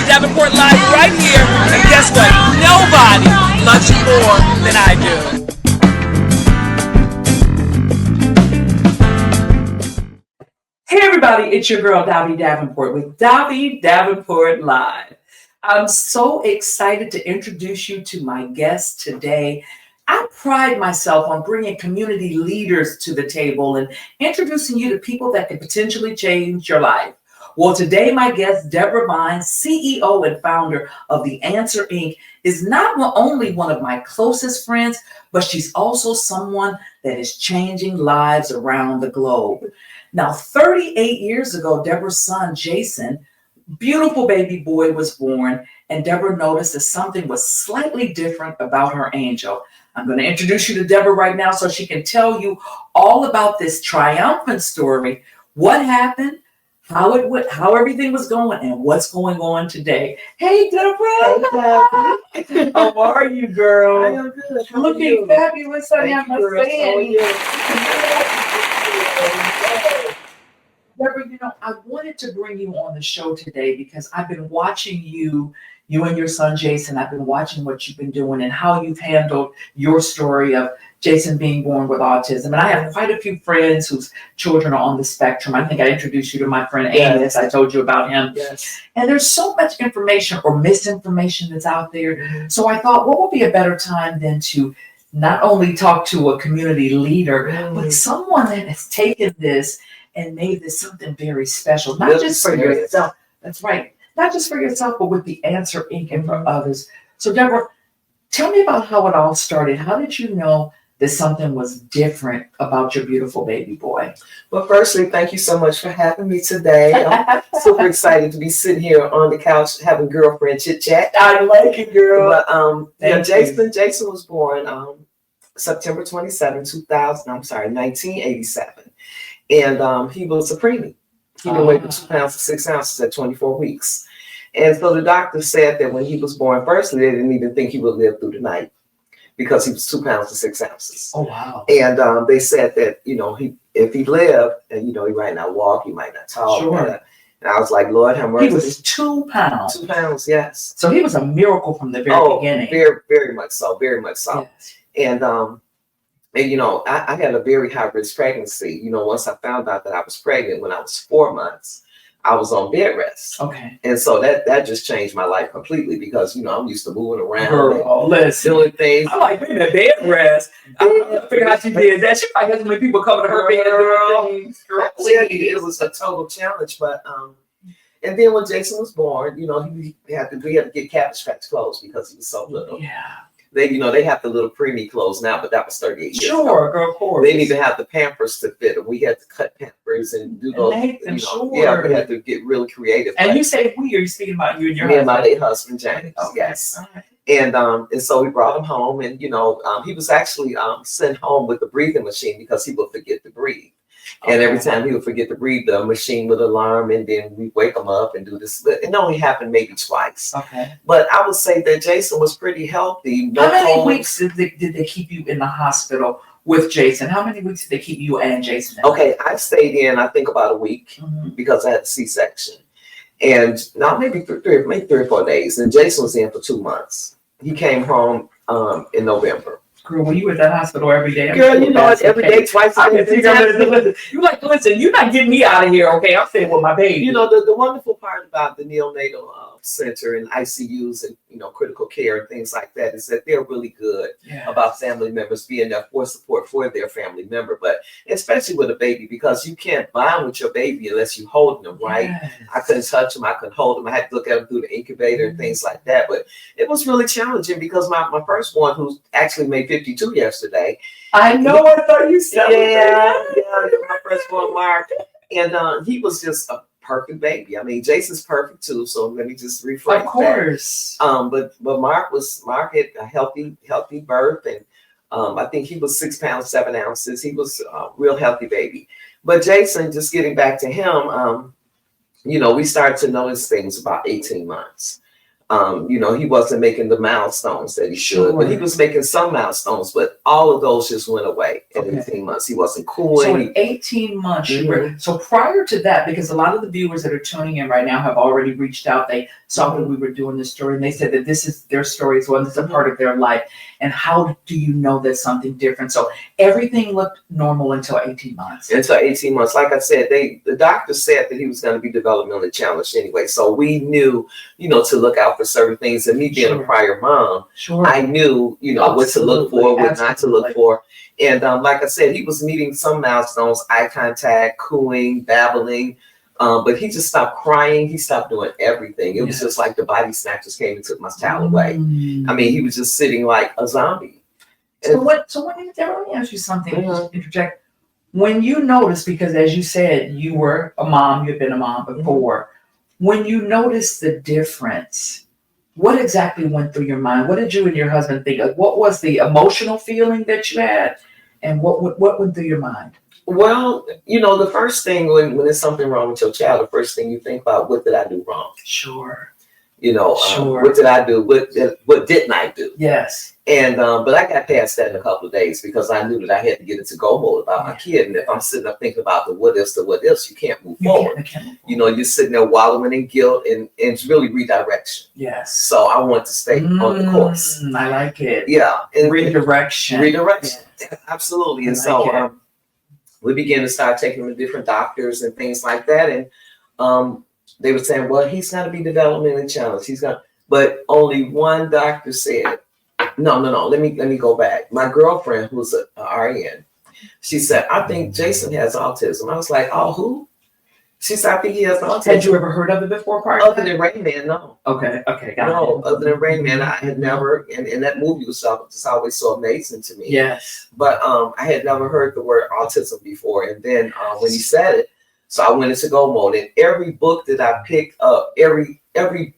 Davenport live right here. And guess what? Nobody loves you more than I do. Hey everybody, it's your girl Davi Davenport with Davi Davenport Live. I'm so excited to introduce you to my guest today. I pride myself on bringing community leaders to the table and introducing you to people that can potentially change your life. Well, today my guest, Debra Vines, CEO and founder of The Answer Inc., is not only one of my closest friends, but she's also someone that is changing lives around the globe. Now, 38 years ago, Debra's son, Jason, beautiful baby boy, was born, and Debra noticed that something was slightly different about her angel. I'm going to introduce you to Debra right now so she can tell you all about this triumphant story, what happened, how everything was going, and what's going on today. Hey, Debra! Hey, how are you, girl? I am good. How looking fabulous. I have my fan. Debra, I wanted to bring you on the show today because I've been watching you and your son, Jason. I've been watching what you've been doing and how you've handled your story of Jason being born with autism. And I have quite a few friends whose children are on the spectrum. I think I introduced you to my friend Amos. I told you about him. Yes. And there's so much information or misinformation that's out there. Mm-hmm. So I thought, what would be a better time than to not only talk to a community leader, but someone that has taken this and made this something very special, not just for yourself. That's right. Not just for yourself, but with The Answer Inc. and for others. So Debra, tell me about how it all started. How did you know that something was different about your beautiful baby boy? Well, firstly, thank you so much for having me today. I'm super excited to be sitting here on the couch having girlfriend chit chat. I like it, girl. But Jason was born September 27, 1987. And he was a preemie. He didn't weigh 2 pounds and 6 ounces at 24 weeks. And so the doctor said that when he was born, firstly, they didn't even think he would live through the night because he was 2 pounds and 6 ounces. Oh, wow. And they said that, if he lived, and, he might not walk, he might not talk. Sure. And I was like, Lord, have mercy. He was 2 pounds. 2 pounds, yes. So he was a miracle from the very beginning. Very, very much so. Very much so. Yes. And I had a very high risk pregnancy. Once I found out that I was pregnant when I was 4 months, I was on bed rest. Okay. And so that just changed my life completely because, I'm used to moving around. Girl, listen. Doing things. I like being at bed rest. I figure out she did that. She probably had so many people coming to her bed. Girl, it was a total challenge. But, and then when Jason was born, we had to get Cabbage Patch clothes because he was so little. Yeah. They have the little preemie clothes now, but that was 38 years ago. Sure, girl, of course. They didn't even have the Pampers to fit them. We had to cut Pampers and do those. Sure. Yeah, we had to get really creative. And you say we, are you speaking about you and your husband? Me and my late husband, James. Okay. Yes. Right. And so we brought him home, and he was actually sent home with the breathing machine because he would forget to breathe. And every time he would forget to breathe, the machine would alarm, and then we wake him up and do this. But it only happened maybe twice. Okay. But I would say that Jason was pretty healthy. How many weeks did they keep you in the hospital with Jason? How many weeks did they keep you and Jason? Okay, I stayed in, I think, about a week because I had a C-section. And now maybe three or 4 days. And Jason was in for 2 months. He came home in November. Girl, when you were at that hospital every day. Girl, it's every day, twice a day. You like, listen, you're not getting me out of here, okay? I'm staying with my baby. The wonderful part about the neonatal center and ICUs and, critical care and things like that is that they're really good about family members being there for support for their family member, but especially with a baby, because you can't bond with your baby unless you hold them, right? Yes. I couldn't touch him. I couldn't hold him. I had to look at him through the incubator and things like that. But it was really challenging because my firstborn, who actually made 52 yesterday. I know. I thought you said my firstborn, Mark. And he was just a perfect baby. I mean, Jason's perfect too. So let me just rephrase. Of course. But Mark had a healthy birth, and I think he was 6 pounds 7 ounces. He was a real healthy baby. But Jason, just getting back to him, we started to notice things about 18 months. He wasn't making the milestones that he should, but he was making some milestones, but all of those just went away in 18 months. He wasn't cool. So in 18 months, so prior to that, because a lot of the viewers that are tuning in right now have already reached out, they saw that we were doing this story and they said that this is their story as well, this is a part of their life. And how do you know there's something different? So everything looked normal until 18 months. Until 18 months. Like I said, the doctor said that he was going to be developmentally challenged anyway. So we knew, to look out for certain things. And me being a prior mom, I knew, what to look for, what not to look for. And like I said, he was meeting some milestones, eye contact, cooing, babbling. But he just stopped crying. He stopped doing everything. It was just like the body snatchers came and took my child away. I mean, he was just sitting like a zombie. So let me ask you something, just interject. When you noticed, because as you said, you were a mom, you've been a mom before. When you noticed the difference, what exactly went through your mind? What did you and your husband think? Like, what was the emotional feeling that you had? And what went through your mind? Well, the first thing when there's something wrong with your child, the first thing you think about, what did I do wrong? Sure. What did I do? What didn't I do? Yes. And but I got past that in a couple of days because I knew that I had to get into go mode about my kid. And if I'm sitting up thinking about the what ifs, you can't move forward. You're sitting there wallowing in guilt and it's really redirection. Yes. So I want to stay on the course. I like it. Yeah. And redirection. Yes. Absolutely. And so we began to start taking him to different doctors and things like that. And they were saying, well, he's going to be developmentally challenged. But only one doctor said, no. Let me go back. My girlfriend, who's a RN, she said, I think Jason has autism. I was like, oh, who? She said, I think he has autism. Had you ever heard of it before? Other than Rain Man, no. Okay, got it. Other than Rain Man, I had never, and that movie was just always so amazing to me. Yes. But I had never heard the word autism before. And then when he said it, so I went into go mode, and every book that I picked up, every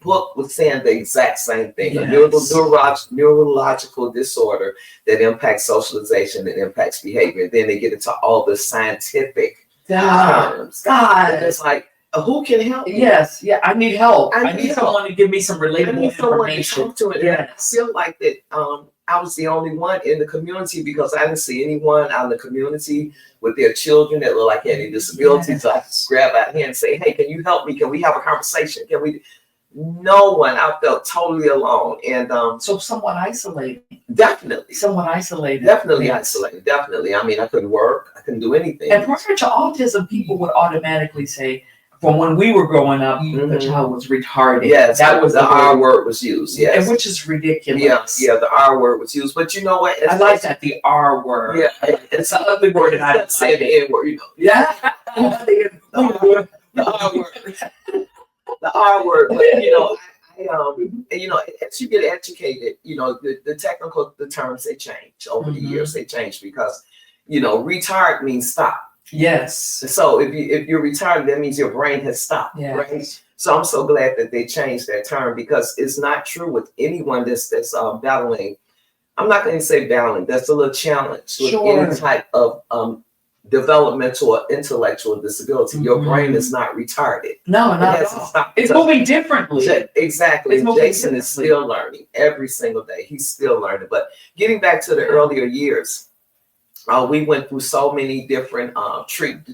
book was saying the exact same thing. A neurological disorder that impacts socialization and impacts behavior. And then they get into all the scientific terms. And it's like, who can help me? Yes, I need help. I need someone to give me some relatable information. To talk to it. Yes. I feel like that I was the only one in the community because I didn't see anyone out in the community with their children that look like any disabilities. Yes. So I just grab out hand and say, hey, can you help me? Can we have a conversation? No one. I felt totally alone. And so somewhat isolated. Definitely. Somewhat isolated. Definitely isolated. Definitely. I mean, I couldn't work. I couldn't do anything. And prior to autism, people would automatically say, from when we were growing up, the child was retarded. Yes, that was the R word was used. Yes, and which is ridiculous. Yeah, the R word was used. But you know what? I like that, the R word. Yeah, it's an ugly word, and I say the N word. Yeah, the R word. The R word. But as you get educated, the technical terms they change over the years. They change because retard means stop. Yes. So if you're retarded, that means your brain has stopped, right? So I'm so glad that they changed that term because it's not true with anyone that's battling. I'm not going to say battling. That's a little challenge with any type of developmental or intellectual disability. Your brain is not retarded. No, not at all. It's moving differently. Exactly. Jason is still learning every single day. He's still learning. But getting back to the earlier years. We went through so many different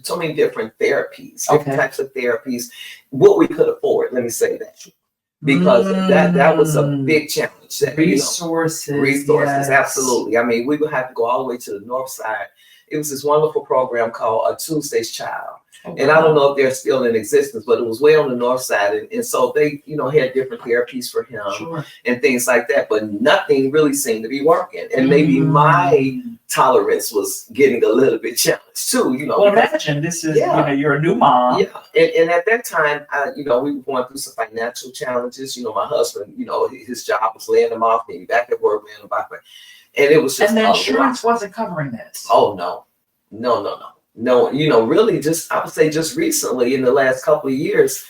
so many different therapies, different types of therapies, what we could afford. Let me say that, because that was a big challenge. Resources, yes. Absolutely. I mean, we would have to go all the way to the north side. It was this wonderful program called A Tuesday's Child. And I don't know if they're still in existence, but it was way on the north side. And so they, had different therapies for him and things like that. But nothing really seemed to be working. And maybe my tolerance was getting a little bit challenged too. Well, imagine this is, you're a new mom. Yeah. And at that time, we were going through some financial challenges. My husband, his job was laying him off, maybe back at work, laying him off. And it was just. And the insurance wasn't covering this. Oh, no. No, really I would say just recently in the last couple of years,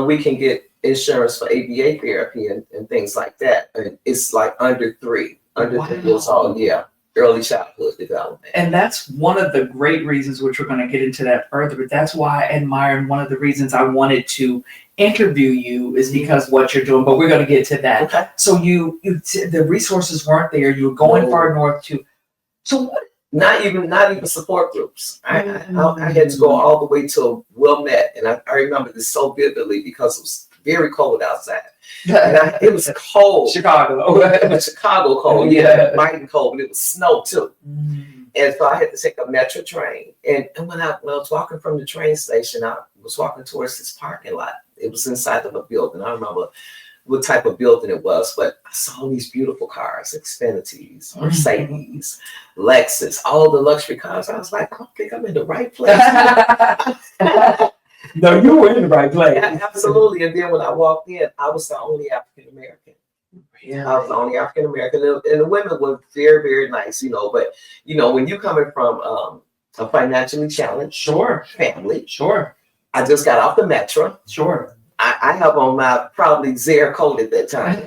we can get insurance for ABA therapy and things like that. And it's like under 3 years old. Yeah. early childhood development. And that's one of the great reasons, which we're going to get into that further, but that's why I admire, and one of the reasons I wanted to interview you is because what you're doing, but we're going to get to that. Okay. So the resources weren't there. You were going far north too. So what? Not even support groups. I had to go all the way to Wilmette, and I remember this so vividly because it was very cold outside. And it was cold. Chicago. It was Chicago cold. Yeah, biting cold, but it was snow too. And so I had to take a metro train. And when I was walking from the train station, I was walking towards this parking lot. It was inside of a building. I don't remember what type of building it was, but I saw all these beautiful cars, Xfinities, Mercedes, Lexus, all the luxury cars. I was like, I don't think I'm in the right place. No, you were in the right place. Yeah, absolutely. And then when I walked in, I was the only African American. Yeah, I was the only African American, and the women were very, very nice, but when you're coming from a financially challenged family, I just got off the metro. I have on my probably Zare coat at that time.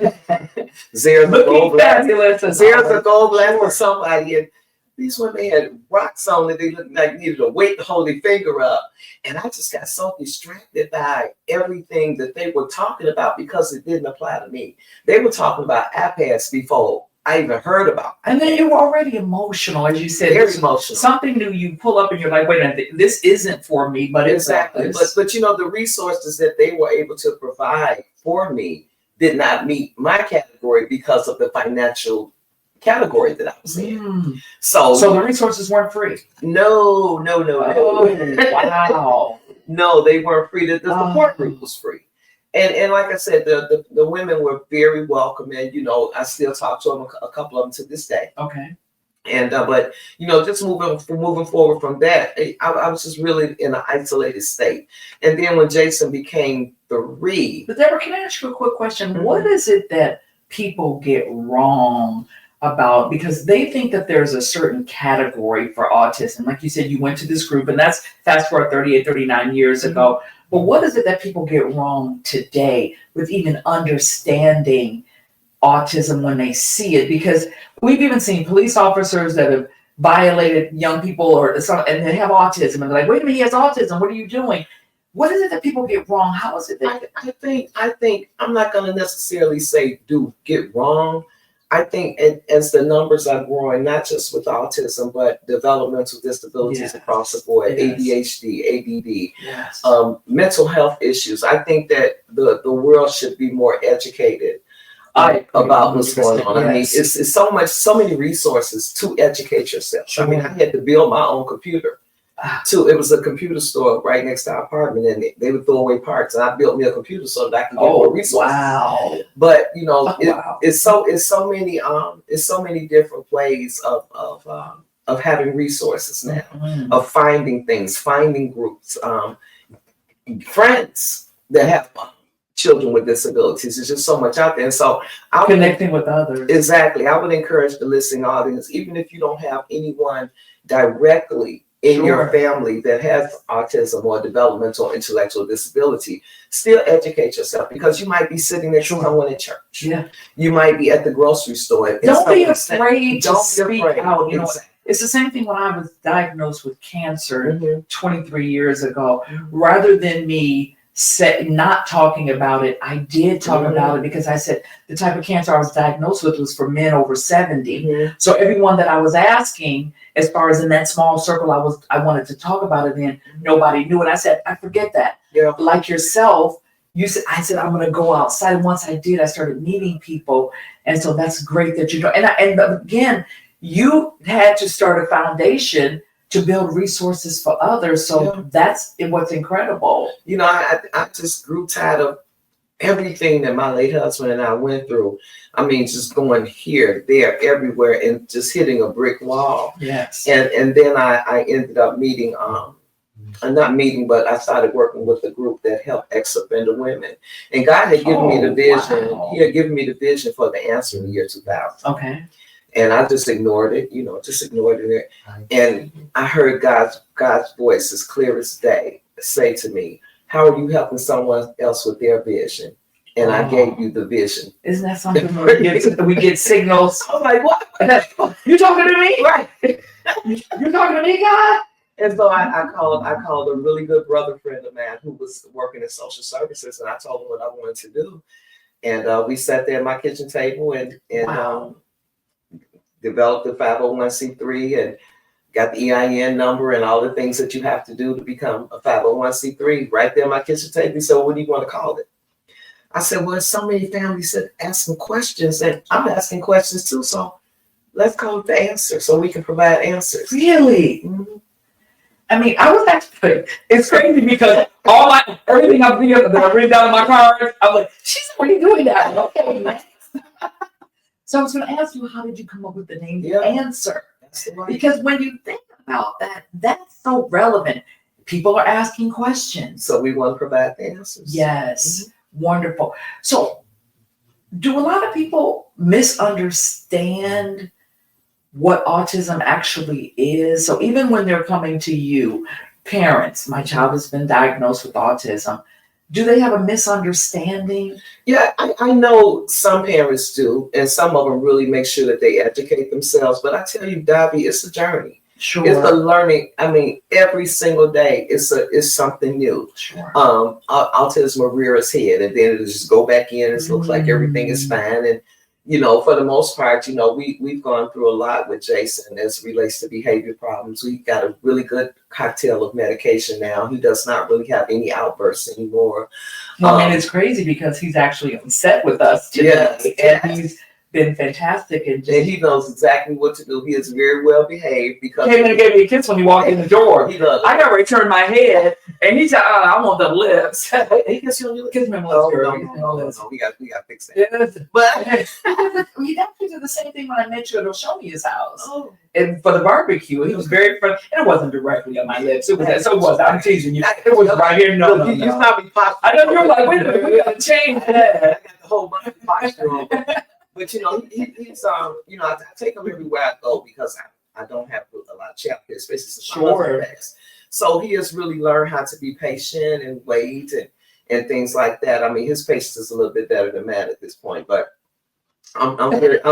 Zare's a gold glass. Zare's a gold glass for somebody, and these women had rocks on that they looked like needed a weight to hold their finger up. And I just got so distracted by everything that they were talking about because it didn't apply to me. They were talking about iPads before I even heard about it. And then you were already emotional, as you said. Very emotional. Something new, you pull up and you're like, wait a minute, this isn't for me, but exactly. But the resources that they were able to provide for me did not meet my category because of the financial category that I was in. So the resources weren't free. No. Oh, wow. No, they weren't free. The support group was free. And like I said, the women were very welcome, and I still talk to them, a couple of them to this day. Okay. And but just moving forward from that, I was just really in an isolated state. And then when Jason became 3, but Debra, can I ask you a quick question? What is it that people get wrong about, because they think that there's a certain category for autism? Like you said, you went to this group, and that's fast forward 38, 39 years ago. But what is it that people get wrong today with even understanding autism when they see it? Because we've even seen police officers that have violated young people and they have autism, and they're like, wait a minute, he has autism. What are you doing? What is it that people get wrong? How is it that I think I'm not going to necessarily say get wrong. I think as the numbers are growing, not just with autism, but developmental disabilities across the board, ADHD, ADD, mental health issues. I think that the world should be more educated about what's going on. I mean, it's so many resources to educate yourself. I mean, I had to build my own computer. It was a computer store right next to our apartment, and they would throw away parts, and I built me a computer so that I can get more resources. Wow! But it's so many different ways of having resources now, of finding things, finding groups, friends that have children with disabilities. There's just so much out there, and so connecting with others. Exactly, I would encourage the listening audience, even if you don't have anyone directly in your family that has autism or developmental or intellectual disability, still educate yourself, because you might be sitting next to someone at church. Yeah. You might be at the grocery store. Don't be afraid to speak out. Exactly. It's the same thing when I was diagnosed with cancer 23 years ago. Rather than me not talking about it, I did talk about it, because I said the type of cancer I was diagnosed with was for men over 70. So everyone that I was asking, as far as in that small circle I wanted to talk about it in, nobody knew it. I said, I forget that. Yeah. Like yourself, I said, I'm going to go outside. And once I did, I started meeting people. And so that's great that you know. And again, you had to start a foundation to build resources for others. So that's what's incredible. I just grew tired of everything that my late husband and I went through. I mean, just going here, there, everywhere, and just hitting a brick wall. Yes. And then I ended up meeting, not meeting, but I started working with a group that helped ex-offender women. And God had given me the vision. Wow. He had given me the vision for the answer in the year 2000. Okay. And I just ignored it, just ignored it. And I heard God's voice as clear as day say to me, how are you helping someone else with their vision and I gave you the vision. Isn't that something we get signals? I'm like, what? You talking to me? Right. You talking to me, God? And so I called a really good brother friend of mine who was working in social services, and I told him what I wanted to do. And we sat there at my kitchen table and Wow. developed the 501c3 and got the EIN number and all the things that you have to do to become a 501c3 right there at my kitchen table. He said, well, what do you want to call it? I said, well, so many families said asking questions, and I'm asking questions too. So let's call it the answer so we can provide answers. Really? Mm-hmm. I mean, I was actually, it's crazy because everything I've written down in my cards, I'm like, she's already doing that. Okay, next. So I was going to ask you, how did you come up with the name Answer? Because when you think about that, that's so relevant. People are asking questions. So we want to provide the answers. Yes. Mm-hmm. Wonderful. So do a lot of people misunderstand what autism actually is? So even when they're coming to you, parents, my child has been diagnosed with autism, do they have a misunderstanding? Yeah, I know some parents do, and some of them really make sure that they educate themselves. But I tell you, Davi, it's a journey. Sure. It's a learning. I mean, every single day is something new. Sure. Autism will rear its head, and then it'll just go back in. It looks like everything is fine, and for the most part, we've gone through a lot with Jason as it relates to behavior problems. We've got a really good cocktail of medication now. He does not really have any outbursts anymore. Well, I mean, it's crazy because he's actually on set with us today, and he's been fantastic. And he knows exactly what to do. He is very well behaved because came in and gave me a kiss when he walked in the door. He does. I got ready to turn my head, and he said, I want the lips. He kissed you on your lips. Kiss me on my lips, No, we got to fix that. Yes. But he actually did the same thing when I met you. He'll show me his house. Oh. And for the barbecue, he was very friendly. And it wasn't directly on my lips. I'm teasing you. It was right here. No. You saw me pop. I know you're like, wait a minute, we gotta change that. I got the whole bunch of posture on. But he's I take him everywhere I go because I don't have a lot of chapters, especially Sure. So he has really learned how to be patient and wait and things like that. I mean, his patience is a little bit better than mine at this point, but I'm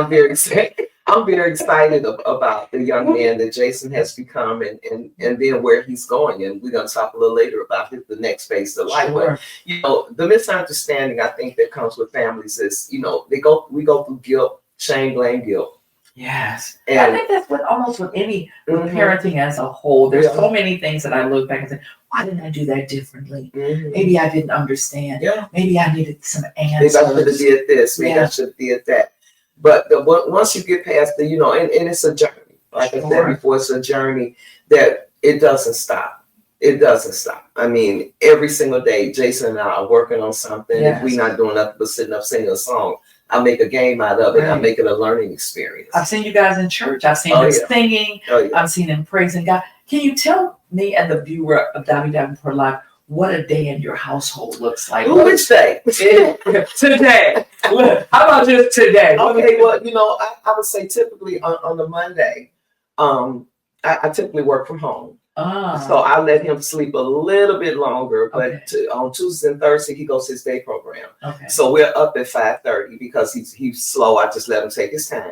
very excited. I'm very excited about the young man that Jason has become and then where he's going. And we're going to talk a little later about the next phase of life. Sure. But, the misunderstanding I think that comes with families is, we go through guilt, shame, blame, guilt. Yes. And I think that's almost with any parenting as a whole. There's so many things that I look back and say, why didn't I do that differently? Maybe I didn't understand. Yeah. Maybe I needed some answers. Maybe I should have did this. Maybe I should have did that. But once you get past and it's a journey. Like I said before, it's a journey that it doesn't stop. It doesn't stop. I mean, every single day, Jason and I are working on something. Yes. If we're not doing nothing but sitting up singing a song, I make a game out of it. Right. I make it a learning experience. I've seen you guys in church. I've seen him singing. I've seen him praising God. Can you tell me and the viewer of Davi Davenport Live what a day in your household looks like? Which day? Today. How about just today? Okay, well, I would say typically on the Monday, I typically work from home. So I let him sleep a little bit longer, but on Tuesday and Thursday, he goes to his day program. Okay. So we're up at 5:30 because he's slow. I just let him take his time.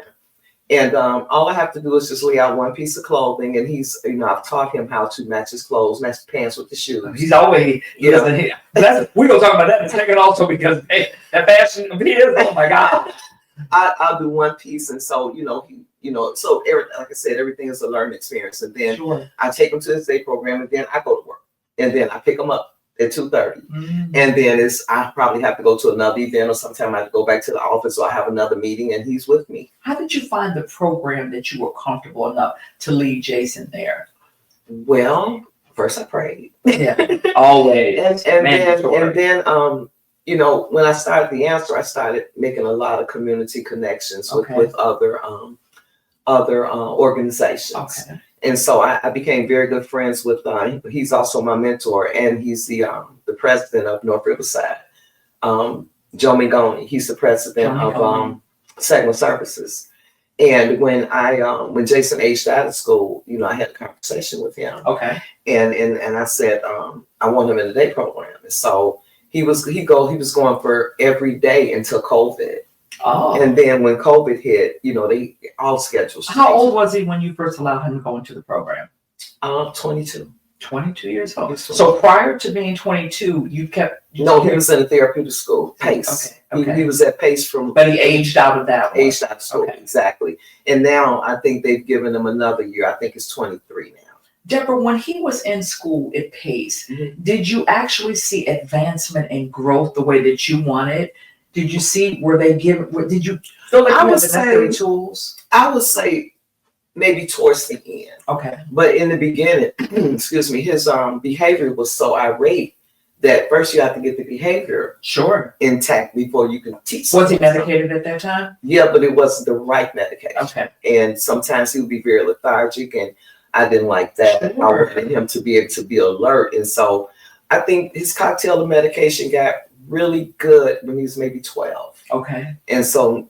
And all I have to do is just lay out one piece of clothing, and he's, I've taught him how to match his clothes, match the pants with the shoes. He's always, we're gonna talk about that in a second also because that fashion of his, oh my God. I'll do one piece, and so so like I said, everything is a learning experience. And then I take him to his day program, and then I go to work, and then I pick him up at 2:30, and then I probably have to go to another event, or sometime I have to go back to the office, or I have another meeting, and he's with me. How did you find the program that you were comfortable enough to leave Jason there? Well, first I prayed. Yeah, always. and then when I started the Answer, I started making a lot of community connections with other organizations. Okay. And so I became very good friends with, he's also my mentor, and he's the president of North Riverside, Joe Mingoni. He's the president of Segment Services. And when Jason aged out of school, I had a conversation with him. Okay. And I said, I want him in the day program. And so he was going for every day until COVID. Oh. And then when COVID hit, they all schedules changed. How old was he when you first allowed him to go into the program? 22. 22 years old. So prior to being 22, you kept. No, he was in a therapeutic school, PACE. Okay. He was at PACE But he aged out of that one. Aged out of school, exactly. And now I think they've given him another year. I think it's 23 now. Deborah, when he was in school at PACE, did you actually see advancement and growth the way that you wanted? Did you see, did you feel like you had the necessary tools? I would say maybe towards the end. Okay. But in the beginning, excuse me, his behavior was so irate that first you have to get the behavior intact before you can teach. Was he medicated at that time? Yeah, but it wasn't the right medication. Okay. And sometimes he would be very lethargic, and I didn't like that. I wanted him to be able to be alert. And so I think his cocktail of medication got really good when he was maybe 12. Okay. And so,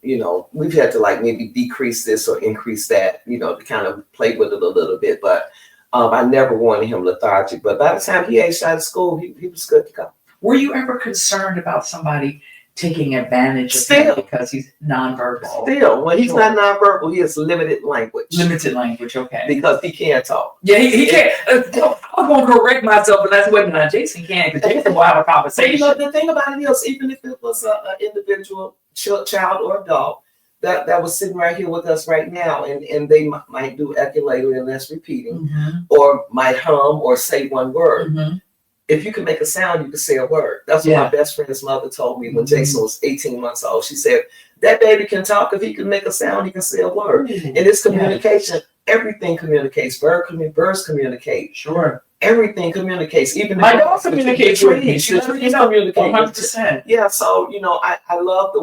we've had to maybe decrease this or increase that, to kind of play with it a little bit. But I never wanted him lethargic. But by the time he aged out of school, he was good to go. Were you ever concerned about somebody taking advantage of him because he's nonverbal? Still, when he's not nonverbal, he has limited language. Limited language, okay. Because he can't talk. Yeah, he can't. I'm going to correct myself, but that's what Jason can, because Jason will have a conversation. The thing about it is, even if it was an individual child or adult that was sitting right here with us right now, and they might do eculator and that's repeating, or might hum or say one word. If you can make a sound, you can say a word. That's what my best friend's mother told me when Jason was 18 months old. She said, that baby can talk. If he can make a sound, he can say a word. And it's communication. Everything communicates. Birds communicate. Sure. Everything communicates. Even my dog communicates with me. She communicates. 100%. Yeah. So I love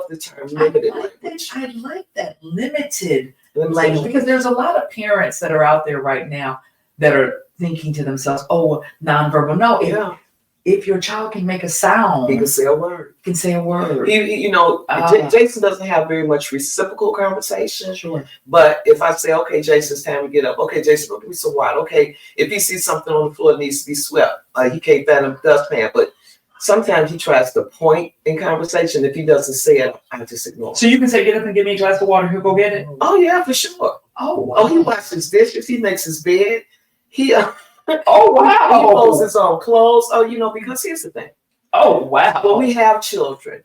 the term limited language. I like that limited language, because there's a lot of parents that are out there right now that are thinking to themselves, "Oh, nonverbal." No, if your child can make a sound, he can say a word. He can say a word. Jason doesn't have very much reciprocal conversation. Sure. But if I say, "Okay, Jason, it's time to get up." Okay, Jason, go give me some water. Okay, if he sees something on the floor that needs to be swept, he can't find a dustpan. But sometimes he tries to point in conversation. If he doesn't say it, I just ignore. So you can say, "Get up and give me a glass of water." He'll go get it. Oh yeah, for sure. Oh wow. Oh, he washes dishes. He makes his bed. He oh wow. He folds his own clothes. Oh, because here's the thing. Oh wow. When we have children,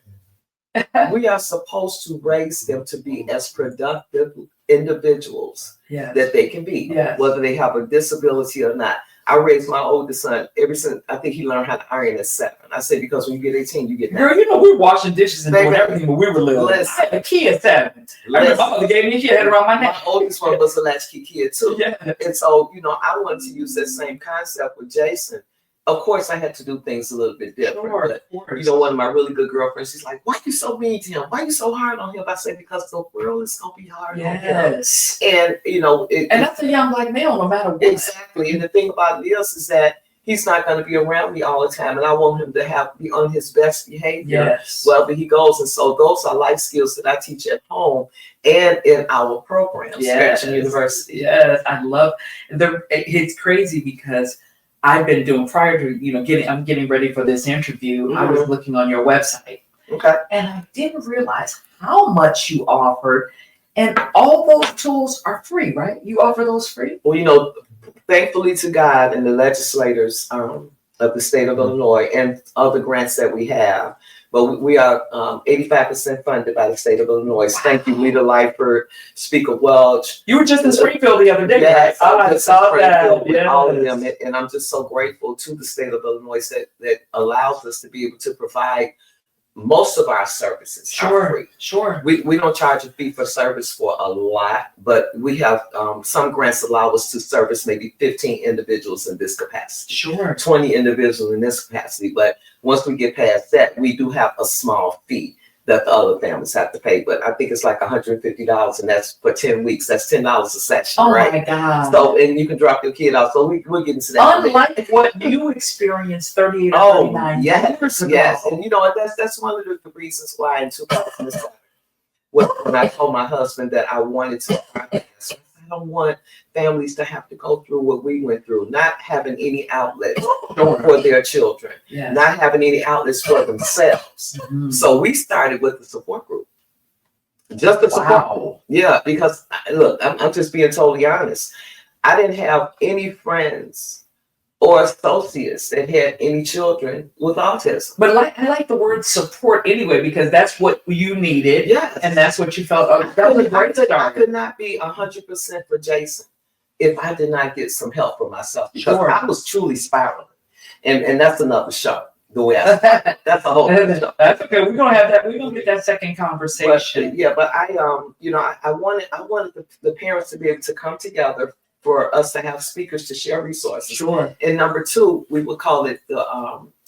we are supposed to raise them to be as productive individuals that they can be, whether they have a disability or not. I raised my oldest son ever since I think he learned how to iron at 7. I said, because when you get 18, you get 9. Girl, we were washing dishes and doing everything when we were little. I had a key at 7. I remember my mother gave me a key, I had it around my neck. My oldest one was a latchkey kid too. Yeah. And so, I wanted to use that same concept with Jason. Of course, I had to do things a little bit different. Sure, but, one of my really good girlfriends, she's like, "Why are you so mean to him? Why are you so hard on him?" I say, because the world is going to be hard on him. And, and that's a young black male, no matter what. Exactly. And the thing about it is that he's not going to be around me all the time. And I want him to be on his best behavior wherever he goes. And so those are life skills that I teach at home and in our programs at University. Yes, I love it's crazy because I've been doing prior to, I'm getting ready for this interview. I was looking on your website. Okay. And I didn't realize how much you offered. And all those tools are free, right? You offer those free? Well, thankfully to God and the legislators of the state of Illinois and other grants that we have. But we are 85% funded by the state of Illinois. Wow. Thank you, Leader Lightford, Speaker Welch. You were just in Springfield the other day, right? I saw that. With all of them. And I'm just so grateful to the state of Illinois that allows us to be able to provide most of our services are free. Sure. We don't charge a fee for service for a lot, but we have some grants allow us to service maybe 15 individuals in this capacity. Sure. 20 individuals in this capacity. But once we get past that, we do have a small fee that the other families have to pay. But I think it's like $150, and that's for 10 weeks. That's $10 a session, right? Oh my God. So, and you can drop your kid off. So we'll get into that. Unlike what you experienced 38 or 39 years ago. Yes. And that's one of the reasons why in 2007, when I told my husband that I wanted to don't want families to have to go through what we went through, not having any outlets for their children, not having any outlets for themselves. So we started with the support group. Just the support group. Yeah, because look, I'm just being totally honest. I didn't have any friends or associates that had any children with autism. But I like the word support anyway, because that's what you needed. Yes. And that's what you felt. That was a great start. I could not be 100% for Jason if I did not get some help for myself, because I was truly spiraling. And that's another show. The way that's a whole show. That's okay. We're gonna have that. We're gonna get that second conversation. But I wanted the parents to be able to come together for us to have speakers to share resources. Sure. And number two, we would call it the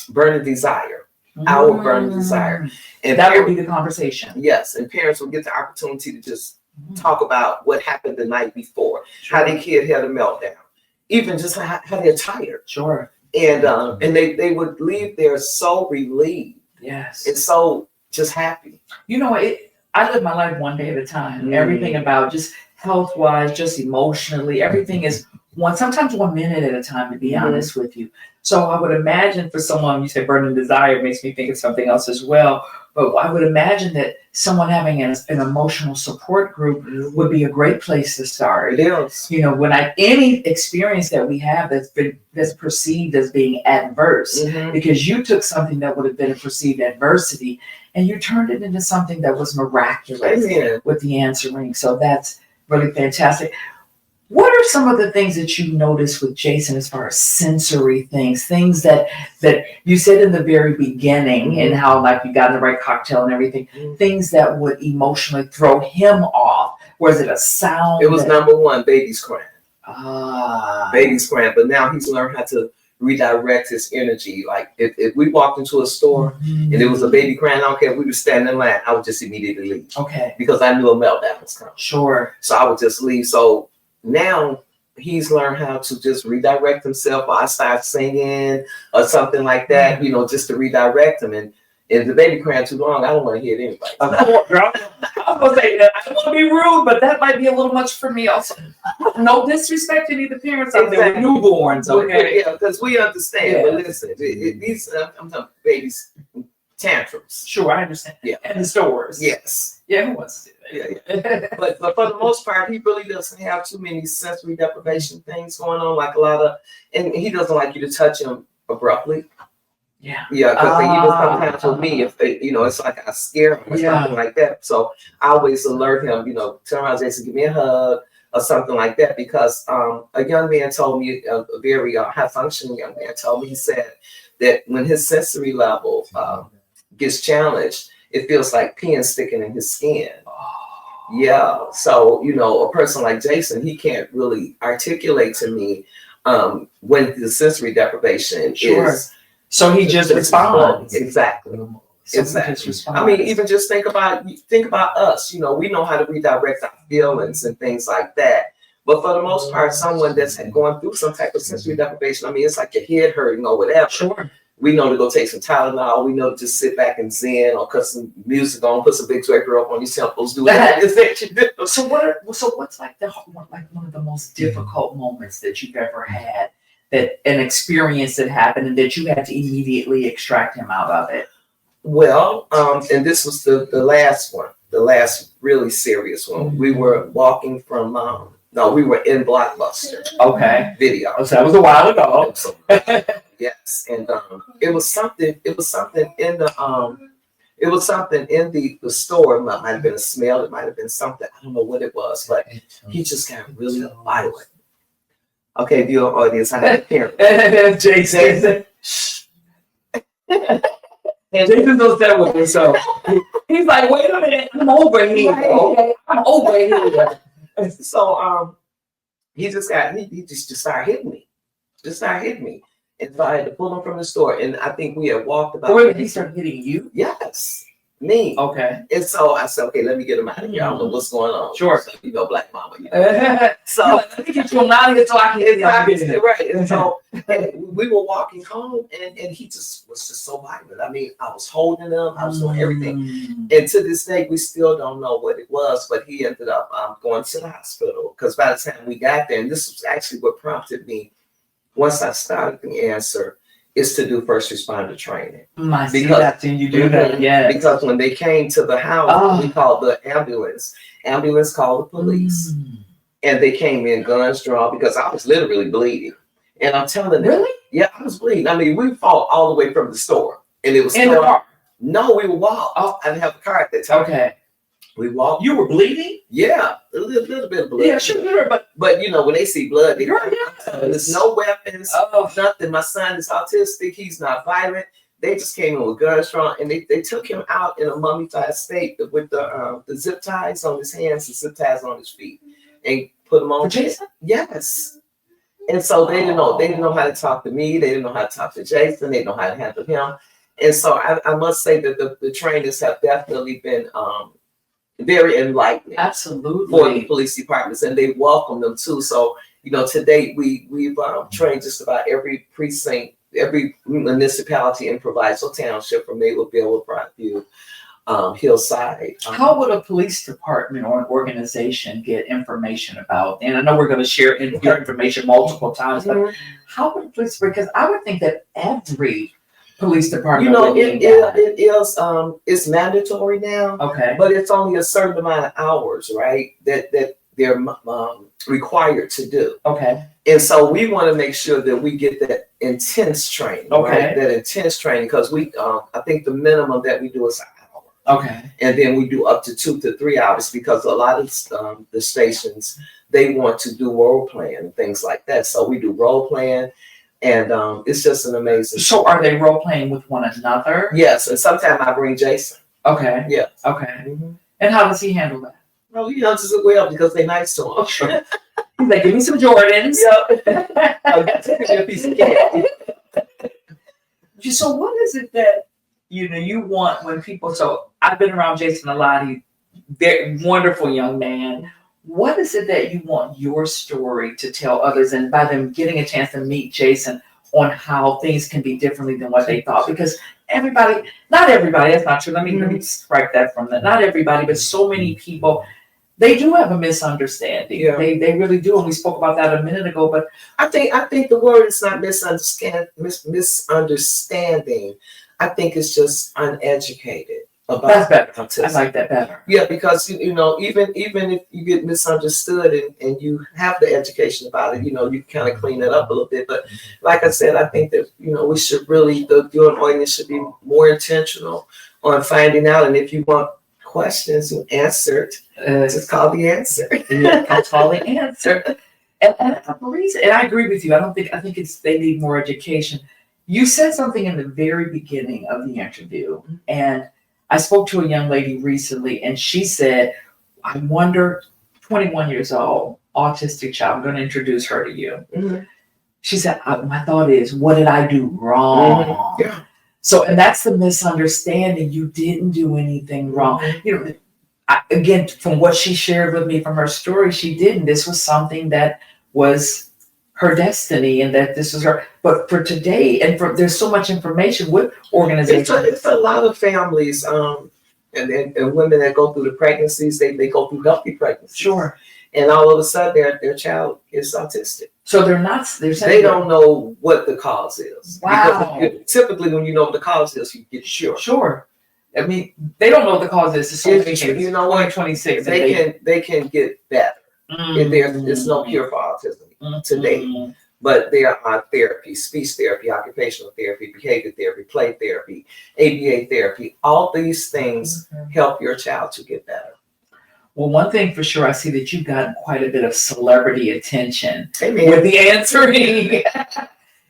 burning desire, our burning desire. And that would be the conversation. Yes, and parents will get the opportunity to just talk about what happened the night before, how their kid had a meltdown, even just how they're tired. Sure. And they would leave there so relieved. Yes. And so just happy. You know, I live my life one day at a time. Everything about just health-wise, just emotionally, everything is sometimes 1 minute at a time, to be honest with you. So I would imagine for someone, you say burning desire makes me think of something else as well. But I would imagine that someone having an emotional support group would be a great place to start. It is. You know, when any experience that we have that's perceived as being adverse, because you took something that would have been a perceived adversity and you turned it into something that was miraculous with the answering. So that's really fantastic. What are some of the things that you noticed with Jason as far as sensory things that you said in the very beginning, and how like you got in the right cocktail and everything, things that would emotionally throw him off? Was it a sound? It was number one, baby's crying. Baby's crying, but now he's learned how to redirect his energy. Like if we walked into a store and there was a baby crying, I don't care if we were standing in line, I would just immediately leave. Okay. Because I knew a meltdown was coming. Sure. So I would just leave. So now he's learned how to just redirect himself, or I start singing or something like that, you know, just to redirect him. And if the baby crying too long, I don't want to hear anybody. I was gonna say that I don't want to be rude, but that might be a little much for me also. No disrespect to any of the parents out there with newborns, okay? Yeah, because we understand. But listen, these I'm talking babies tantrums. Sure, I understand. Yeah. And the stores. Yes. Yeah, who wants to do that? Yeah. But for the most part, he really doesn't have too many sensory deprivation things going on, like a lot of, and he doesn't like you to touch him abruptly. Yeah. Yeah, because even sometimes with me, if it's like I scare him or something like that. So I always alert him, turn around, Jason, give me a hug or something like that. Because a young man told me, a very high functioning young man told me, he said that when his sensory level gets challenged, it feels like pins sticking in his skin. Yeah. So, a person like Jason, he can't really articulate to me when the sensory deprivation is. So he just responds. Exactly. Exactly. I mean, even just think about us. We know how to redirect our feelings and things like that. But for the most part, someone that's going through some type of sensory deprivation, I mean, it's like your head hurting or whatever. Sure. We know to go take some Tylenol. We know to just sit back and zen or cut some music on, put some big record up on your temples. Do that. So what's like one of the most difficult moments that you've ever had? That an experience that happened and that you had to immediately extract him out of it? Well, and this was the last one, the last really serious one. We were walking from, we were in Blockbuster. Okay. Video. So that was a while ago. Yes. And it was something in the store. It might have been a smell, it might have been something. I don't know what it was, but he just got really violent. Okay, viewer audience, I have a parent. Jason. Jason knows that with himself. He's like, wait a minute, I'm over here. Okay, I'm over here. So he just started hitting me. And so I had to pull him from the store. And I think we had walked about. Wait, he started hitting you? Yes. me. Okay. And so I said, okay, let me get him out of here. I don't know what's going on. Sure. So, black mama. So let me get you out of here so I can right. And so we were walking home, and he just was just so violent. I mean, I was holding him, I was doing everything. And to this day, we still don't know what it was, but he ended up going to the hospital, because by the time we got there, and this was actually what prompted me, once I started the answer, is to do first responder training. Because you do that, yeah. Because when they came to the house, we called the ambulance. Ambulance called the police. And they came in, guns drawn, because I was literally bleeding. And I'm telling them, really? Yeah, I was bleeding. I mean, we fought all the way from the store. And it was in the car. No, we were walking. Oh, I didn't have a car at that time. Okay. We walked. You were bleeding? Yeah, a little bit of blood. Yeah, sure. But when they see blood, they there's no weapons, nothing. My son is autistic. He's not violent. They just came in with guns drawn, and they took him out in a mummified state with the zip ties on his hands and zip ties on his feet, and put him on. Jason? Yes. And so they didn't know how to talk to me. They didn't know how to talk to Jason. They didn't know how to handle him. And so I must say that the trainers have definitely been very enlightening. Absolutely. For the police departments, and they welcome them too. So, to date, we've trained just about every precinct, every municipality in Proviso Township, from Mableville, Broadview, Hillside. How would a police department or an organization get information about? And I know we're going to share your information multiple times, but how would a police? Because I would think that every police department, it's mandatory now. Okay. But it's only a certain amount of hours, right? That they're required to do. Okay. And so we want to make sure that we get that intense training. Okay. Right? That intense training, because I think the minimum that we do is an hour. Okay. And then we do up to 2 to 3 hours, because a lot of the stations, they want to do role playing and things like that. So we do role playing. And it's just an amazing. So are they role playing with one another? Yes, and sometimes I bring Jason. Okay. Yeah. Okay. And how does he handle that? Well, just as well, because they're nice to him. Sure. He's like, give me some Jordans. Yep. Take me a piece of candy. So what is it that you want when people? So I've been around Jason a lot. He's very wonderful young man. What is it that you want your story to tell others, and by them getting a chance to meet Jason, on how things can be differently than what they thought? Because not everybody, that's not true. Let me strike that from that. Not everybody, but so many people, they do have a misunderstanding. Yeah. They really do. And we spoke about that a minute ago, but I think the word is not misunderstanding. I think it's just uneducated. That's better. Autism. I like that better. Yeah, because even if you get misunderstood and you have the education about it, you kind of clean it up a little bit. But like I said, I think that we should really, your audience should be more intentional on finding out. And if you want questions answered, just call the answer. Call the answer. And I agree with you. I think they need more education. You said something in the very beginning of the interview, and I spoke to a young lady recently, and she said, I wonder, 21 years old, autistic child, I'm going to introduce her to you. Mm-hmm. She said, my thought is, what did I do wrong? Mm-hmm. Yeah. So, and that's the misunderstanding. You didn't do anything wrong. Mm-hmm. Again, from what she shared with me from her story, she didn't. This was something that was her destiny, and that this was her. But for today, and there's so much information with organizations. It's a lot of families, and women that go through the pregnancies. They go through healthy pregnancies. Sure. And all of a sudden, their child is autistic. So they're not. They don't know what the cause is. Wow. Because typically, when you know what the cause is, you get sure. Sure. I mean, they don't know what the cause is. So you know what? 26. They can get better. And there's no cure for autism today. But there are therapies, speech therapy, occupational therapy, behavior therapy, play therapy, ABA therapy. All these things help your child to get better. Well, one thing for sure, I see that you've gotten quite a bit of celebrity attention Amen. With the answering.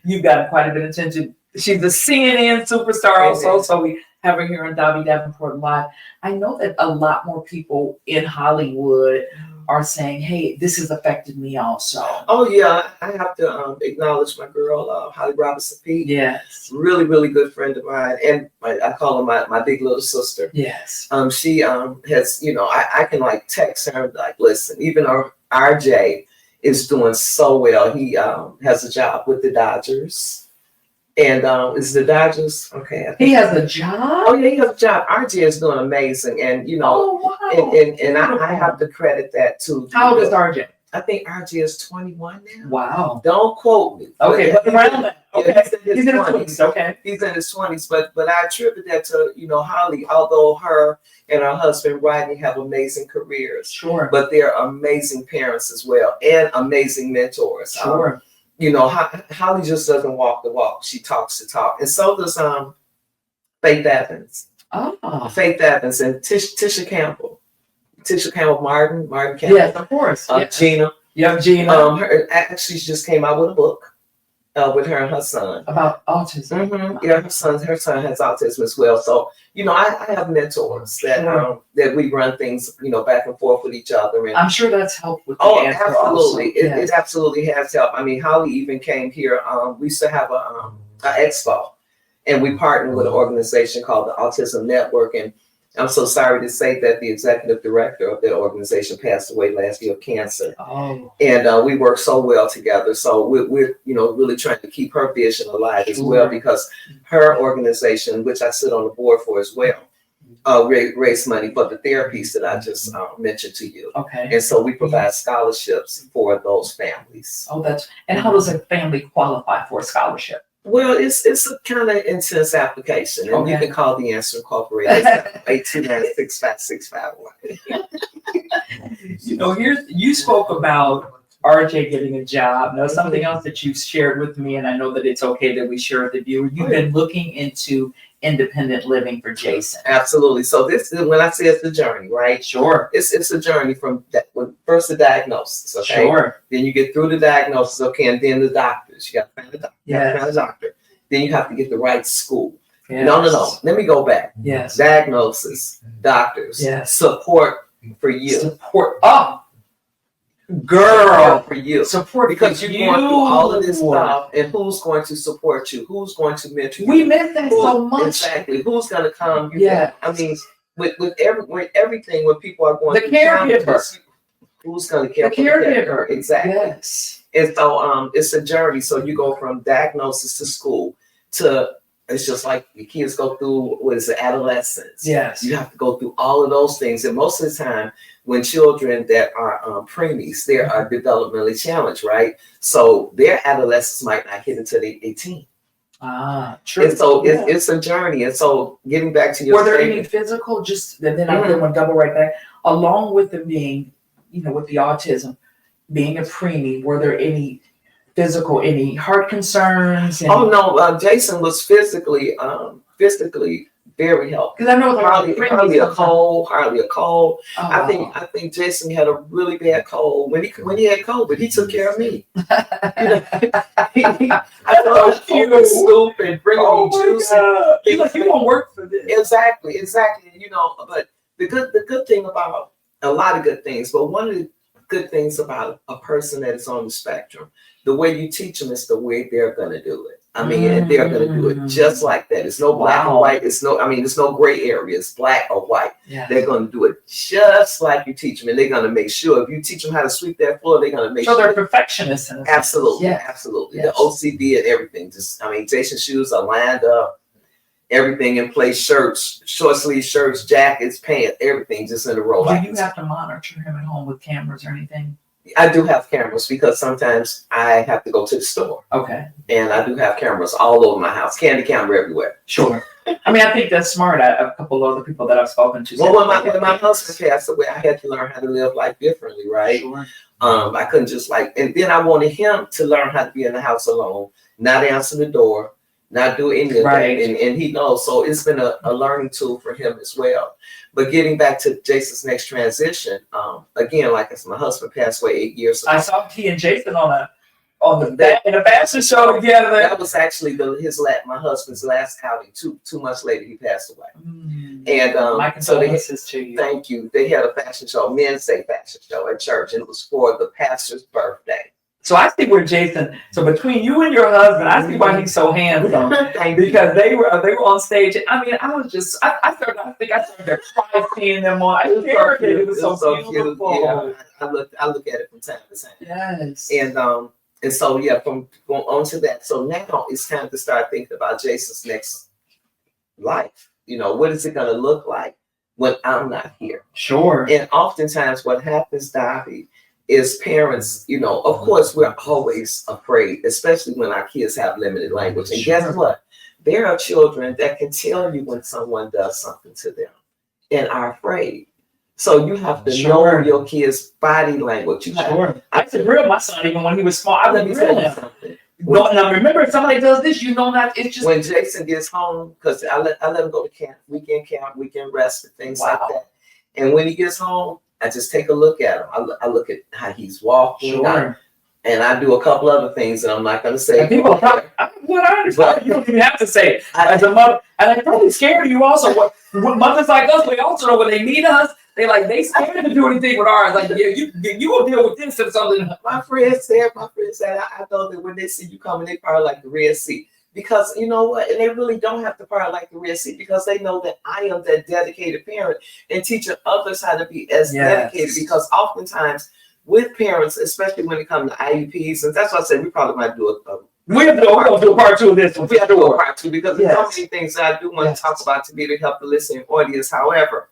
You've gotten quite a bit of attention. She's a CNN superstar also, so have her here on Davi Davenport Live. I know that a lot more people in Hollywood are saying, hey, this has affected me also. Oh yeah, I have to acknowledge my girl, Holly Robinson Pete. Yes. Really, really good friend of mine, and I call her my big little sister. Yes. She has, I can like text her like, listen, even our RJ is doing so well. He has a job with the Dodgers. And is the Dodgers okay? He has a job. Oh yeah, he has a job. RJ is doing amazing, and Oh wow. and I have to credit that to. How old is RJ? I think RJ is 21 now. Wow. Don't quote me. Okay, but around that. Okay. Yeah, He's in his 20s. Okay. He's in his 20s, but I attribute that to Holly. Although her and her husband Rodney have amazing careers, sure, but they're amazing parents as well and amazing mentors. Sure. Holly just doesn't walk the walk; she talks the talk, and so does Faith Evans. Oh. Faith Evans and Tisha Campbell, Martin Campbell. Yes, of course. Yes. Gina. Yeah, Gina. Actually, she just came out with a book with her and her son about autism. Mm-hmm. Yeah, her son has autism as well. So I have mentors that sure. That we run things back and forth with each other, and I'm sure that's helped with. Absolutely, it absolutely has helped. I mean, Holly even came here. We used to have a expo, and we partnered with an organization called the Autism Network, and I'm so sorry to say that the executive director of that organization passed away last year of cancer. Oh. And we work so well together. So we're really trying to keep her vision alive as well, because her organization, which I sit on the board for as well, raise money for the therapies that I just mentioned to you. Okay. And so we provide scholarships for those families. Oh, and how does a family qualify for a scholarship? Well, it's a kind of intense application, and you can call the Answer Incorporated 829-656-6511. You spoke about RJ getting a job. Now, something else that you shared with me, and I know that it's okay that we share with the viewer. You've been looking into independent living for Jason. Absolutely. So this is when I say it's a journey, right? Sure. It's a journey from first the diagnosis. Okay. Sure. Then you get through the diagnosis. Okay, and then the doctors. You got to find a doctor. Yes. Find a doctor. Then you have to get the right school. Yes. No. Let me go back. Yes. Diagnosis, doctors. Yes. Support for you. Support. Oh. Girl, for you. Support because you're going through all of this stuff, and who's going to support you? Who's going to mentor you? We miss that so much. Exactly. Who's going to come? Yeah. I mean, with everything, when people are going the caregiver, who's going to care the for caregiver? The exactly. Yes. And so it's a journey. So you go from diagnosis to school to. It's just like the kids go through adolescence. Yes. You have to go through all of those things. And most of the time, when children that are preemies, they are developmentally challenged, right? So their adolescence might not hit until they're 18. Ah, true. And so it's a journey. And so getting back to your were there any physical, and then I want to double right back, along with them being, with the autism, being a preemie, were there any physical, any heart concerns? Oh no, Jason was physically very healthy. Because I know hardly a cold. Oh, I think Jason had a really bad cold. When he had COVID, he took care of me. I know he would scoop and bring me juice. He's like, you won't work for this. Exactly. But the good thing about a lot of good things, but one of the good things about a person that is on the spectrum, the way you teach them is the way they're going to do it. I mean, and they're going to do it just like that. It's no black and white. It's no gray area. It's black or white. Yeah. They're going to do it just like you teach them. And they're going to make sure if you teach them how to sweep that floor, they're going to make sure. So they're perfectionists. Absolutely. Yeah. Absolutely. Yes. The OCD and everything. Jason's shoes are lined up. Everything in place, shirts, short sleeve shirts, jackets, pants, everything just in a row. Do you have to monitor him at home with cameras or anything? I do have cameras because sometimes I have to go to the store. Okay. And I do have cameras all over my house, candy camera everywhere. Sure. I mean, I think that's smart. A couple of other people that I've spoken to. Well, when my husband passed away, I had to learn how to live life differently, right? Sure. I couldn't just and then I wanted him to learn how to be in the house alone, not answer the door, not do any of that. And he knows. So it's been a learning tool for him as well. But getting back to Jason's next transition, again, like my husband passed away 8 years ago. I saw he and Jason on on in a fashion show together. That was actually my husband's last outing. 2 months later, he passed away. And my condolences to you. Thank you. They had a fashion show, Men's Day fashion show at church, and it was for the pastor's birthday. So I see where Jason. So between you and your husband, I see why he's so handsome. Because they were on stage. I mean, I was just. I started to cry seeing them on. It was so beautiful. Yeah, I look at it from time to time. Yes. And so from going on to that. So now it's time to start thinking about Jason's next life. What is it going to look like when I'm not here? Sure. And oftentimes what happens, Davi, is parents, of course, we're always afraid, especially when our kids have limited language. And guess what? There are children that can tell you when someone does something to them and are afraid. So you have to know your kid's body language. I could grill my son even when he was small. I would grill him. Now remember, if somebody does this, it's just when Jason gets home, because I let him go to camp, weekend rest, and things like that. And when he gets home, I just take a look at him. I look at how he's walking, and I do a couple other things that I'm not going to say. People probably, what I understand, you don't even have to say it. As a mother, and they're probably scared of you also. What mothers like us, we also know when they meet us, they scared to do anything with ours. Like, yeah, you will deal with this or something. My friends said, I know that when they see you coming, they part like the Red Sea. Because you know what? And they really don't have to part like the Red Sea, because they know that I am that dedicated parent and teaching others how to be as dedicated. Because oftentimes with parents, especially when it comes to IEPs, and that's why I said we probably might do we're going to do a part 2 of this one. We have to do a part 2 because there's so many things that I do want to talk about to be able to help the listening audience. However,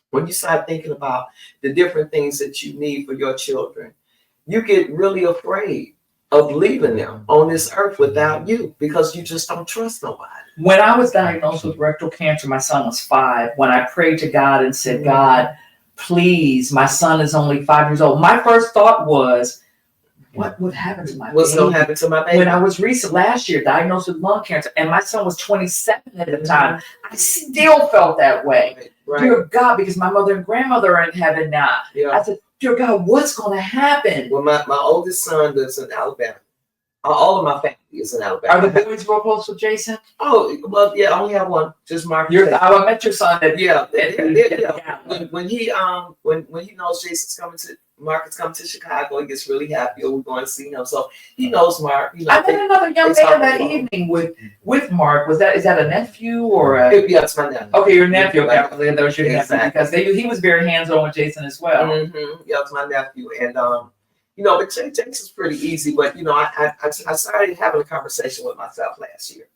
when you start thinking about the different things that you need for your children, you get really afraid of leaving them on this earth without you, because you just don't trust nobody. When I was diagnosed with rectal cancer, my son was 5. When I prayed to God and said, God, please, my son is only 5 years old. My first thought was, what would happen to my baby? What's going to happen to my baby? When I was last year diagnosed with lung cancer, and my son was 27 at the time, I still felt that way. Right. Dear God, because my mother and grandmother are in heaven now. Yeah. I said, dear God, what's going to happen? Well, my oldest son lives in Alabama. All of my family is in Alabama. Are the boys real close with Jason? Oh, well, yeah, I only have one. Just Mark. I met your son. Yeah. When he knows Jason's coming to, Mark is coming to Chicago, he gets really happy. We're going to see him, so he knows Mark. I met another young man that evening with Mark. Is that a nephew or a? Yeah, it's my nephew. Okay, your nephew. Okay, that was your nephew, because he was very hands-on with Jason as well. Mm-hmm. Yeah, it's my nephew, and but Jason's pretty easy. But I started having a conversation with myself last year,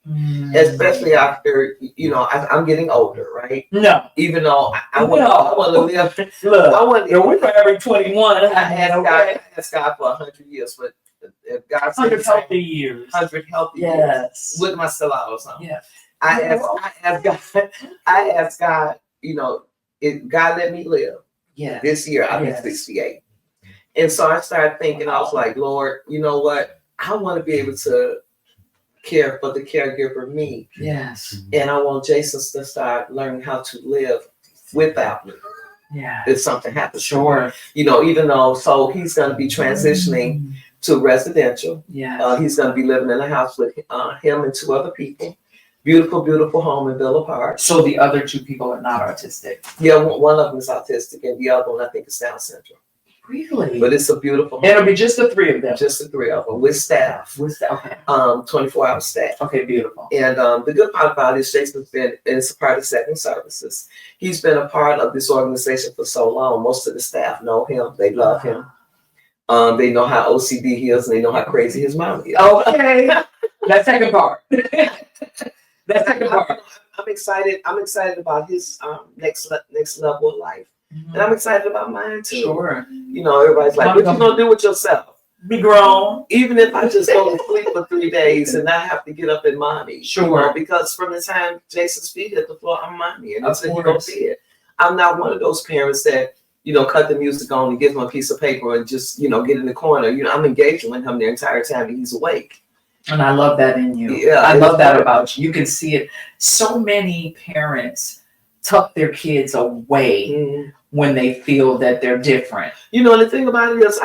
especially after I'm getting older, right? No, even though I want to live. Look, we're forever 21. I asked God for 100 years, but if God said 100 healthy years, 100 healthy years, wouldn't I still out or something? Yeah. I asked God, if God let me live. Yeah. This year I'll be 68. And so I started thinking, I was like, Lord, you know what? I want to be able to care for the caregiver, me. Yes. And I want Jason to start learning how to live without me. Yeah. If something happens. Sure. Even though, so he's going to be transitioning to residential. Yeah. He's going to be living in a house with him and 2 other people. Beautiful, beautiful home in Villa Park. So the other 2 people are not autistic? Yeah, one of them is autistic, and the other one, I think, is Down syndrome. Really? But it's a beautiful home. And it'll be just the 3 of them? Just the 3 of them, with staff. Okay. 24-hour staff. Okay, beautiful. And the good part about it is Jason's it's a part of Second Services. He's been a part of this organization for so long. Most of the staff know him. They love him. They know how OCD he is, and they know how crazy his mom is. Okay. That second part. That second part. I'm excited. I'm excited about his next level of life. Mm-hmm. And I'm excited about mine too. Sure. Everybody's like, what you gonna do with yourself? Be grown. Even if I just go to sleep for 3 days and not have to get up in mommy. Sure. Because from the time Jason's feet hit the floor, I'm mommy. And until he don't see it. I'm not one of those parents that, cut the music on and give him a piece of paper and just, get in the corner. I'm engaging with him the entire time he's awake. And I love that in you. Yeah, I love that about you. You can see it. So many parents tuck their kids away when they feel that they're different. The thing about it is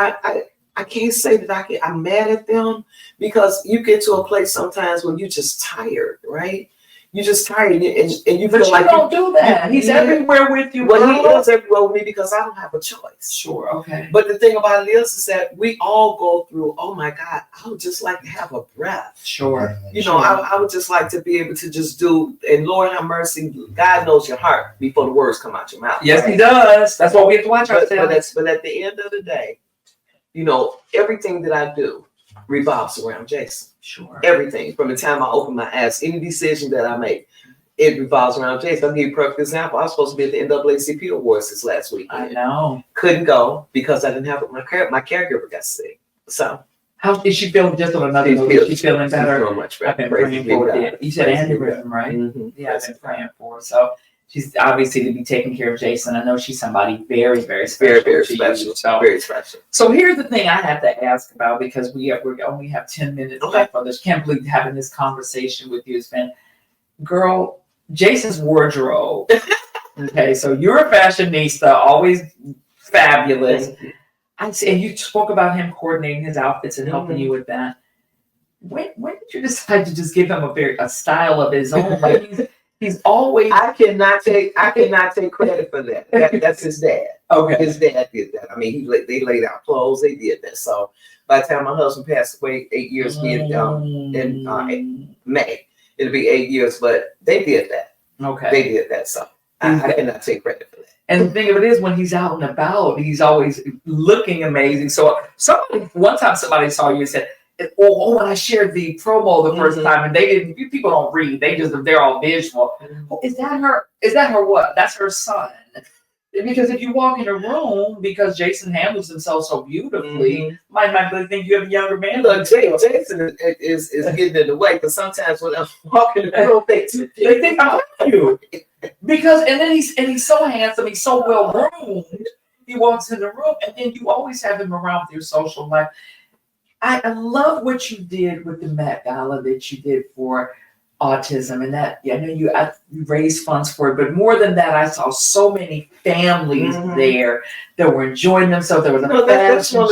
I can't say that I'm mad at them, because you get to a place sometimes when you're just tired, right? You're just tired, and you But feel you like don't do that. He's everywhere with you. well, he girl. is everywhere with me because I don't have a choice. Sure, okay. But the thing about it is that we all go through, oh my God, I would just like to have a breath. Sure. You know, I would just like to be able to just do, and Lord have mercy, God knows your heart before the words come out your mouth. Yes, right? He does. That's why we have to watch ourselves. But at the end of the day, you know, everything that I do revolves around Jason. Sure. Everything from the time I open my eyes, any decision that I make, it revolves around Jason. I'll give you a perfect example. I was supposed to be at the NAACP Awards this last weekend. I know. Couldn't go because I didn't have my caregiver got sick. So how is she feeling? Just on another note, is she feeling better? She's feeling much better. I've been praying for her. You said aneurysm, right? Mm-hmm. Yeah, I've been praying for her. So she's obviously to be taking care of Jason. I know she's somebody very, very special. Very special. So, very special. So here's the thing I have to ask about, because we only have 10 minutes left on this. Can't believe having this conversation with you has been, girl, Jason's wardrobe. Okay, so you're a fashionista, always fabulous. And you spoke about him coordinating his outfits and helping you with that. When did you decide to just give him a style of his own? Like he's always. I cannot take credit for that. That's his dad. Okay. His dad did that. I mean, they laid out clothes. They did that. So by the time my husband passed away, 8 years in May, it'll be 8 years. But they did that. Okay. They did that. So I cannot take credit for that. And the thing of it is, when he's out and about, he's always looking amazing. So one time somebody saw you and said, "Oh, when I shared the promo the first time, and they didn't. People don't read; they're all visual." Oh, is that her? Is that her? What? That's her son. Because if you walk in a room, because Jason handles himself so beautifully, might think you have a younger man. Look, Jason is getting in the way, because sometimes when I'm walking in the room, they think I'm you. Because and then he's so handsome, he's so well groomed. He walks in the room, and then you always have him around with your social life. I love what you did with the Met Gala that you did for autism, and that I know you raised funds for it, but more than that, I saw so many families there that were enjoying themselves. There was that's one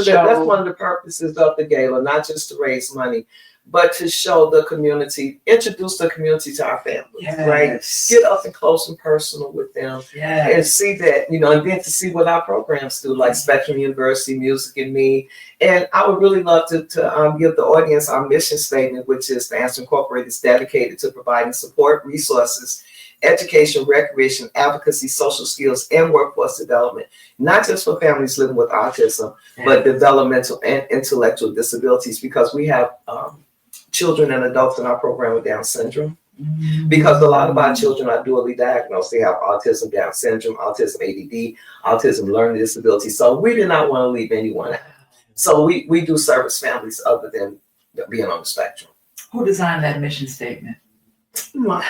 of the purposes of the gala, not just to raise money, but to show the community, introduce the community to our families, right? Get up and close and personal with them, and see that, and then to see what our programs do, like Spectrum University, Music and Me. And I would really love to give the audience our mission statement, which is the Answer Incorporated is dedicated to providing support, resources, education, recreation, advocacy, social skills, and workforce development, not just for families living with autism, but developmental and intellectual disabilities, because we have children and adults in our program with Down syndrome. Because a lot of our children are dually diagnosed. They have autism, Down syndrome, autism, ADD, autism, learning disability. So we did not want to leave anyone out. So we do service families other than being on the spectrum. Who designed that mission statement? But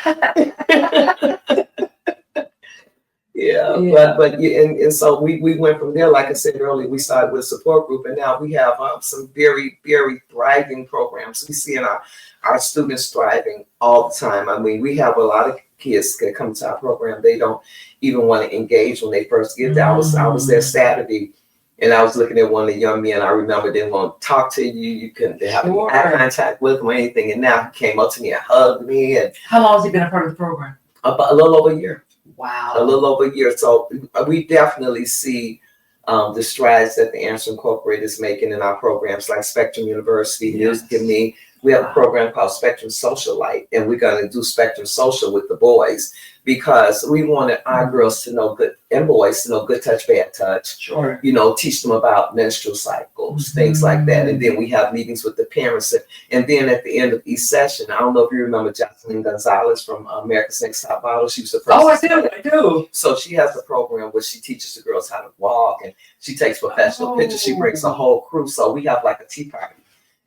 so we went from there. Like I said earlier, we started with a support group, and now we have some very, very thriving programs. We see in our students thriving all the time. I mean, we have a lot of kids that come to our program. They don't even want to engage when they first get there. I was there Saturday, and I was looking at one of the young men. I remember they didn't want to talk to you. You couldn't have any eye contact with him or anything. And now he came up to me and hugged me. And how long has he been a part of the program? About a little over a year. Wow. A little over a year. So we definitely see the strides that the Answer Incorporated is making in our programs, like Spectrum University, Music and Me. We have a program called Spectrum Social Light, and we're going to do Spectrum Social with the boys, because we wanted our girls to know good, and boys to know good touch, bad touch. Sure. Teach them about menstrual cycles, things like that. And then we have meetings with the parents. And then at the end of each session, I don't know if you remember Jocelyn Gonzalez from America's Next Top Model. She was the first. Oh, I do. So she has a program where she teaches the girls how to walk, and she takes professional pictures. She brings a whole crew. So we have like a tea party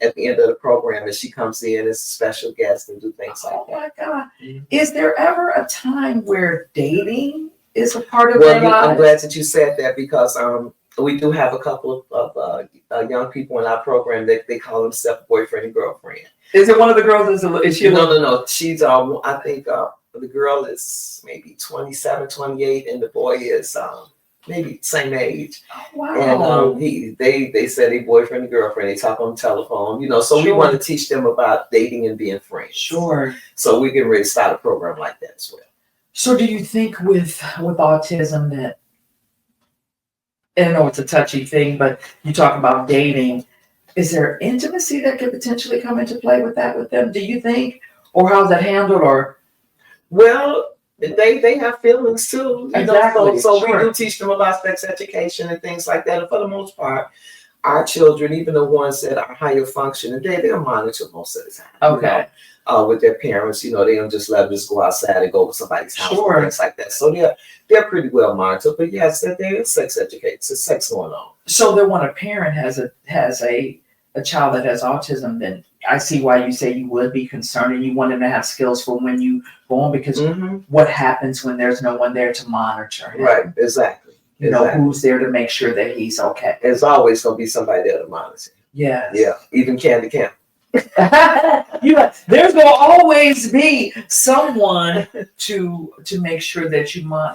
at the end of the program, and she comes in as a special guest and do things like that. Oh my God. Is there ever a time where dating is a part of their lives? I'm glad that you said that, because we do have a couple of young people in our program that they call themselves boyfriend and girlfriend. Is it one of the girls? Is she? No. She's I think the girl is maybe 27, 28, and the boy is maybe same age. Oh, wow. And they said they boyfriend and girlfriend. They talk on the telephone, so we Sure. want to teach them about dating and being friends. Sure. So we're getting ready to start a program like that as well. So do you think with autism that, and I know it's a touchy thing, but you talk about dating, is there intimacy that could potentially come into play with them, do you think? Or how's that handled? Or Well, they have feelings too, Exactly, So sure. we do teach them about sex education and things like that. And for the most part, our children, even the ones that are higher functioning, they're monitored most of the time. Okay. With their parents, they don't just let them just go outside and go to somebody's house Sure. and things like that. So they're pretty well monitored. But yes, there is sex education, there's sex going on. So that when a parent has a child that has autism, then I see why you say you would be concerned and you want them to have skills for when you go on, because what happens when there's no one there to monitor him? Right, exactly. Who's there to make sure that he's okay? There's always going to be somebody there to monitor. Yes. Yeah, even Candy Camp. There's going to always be someone to make sure that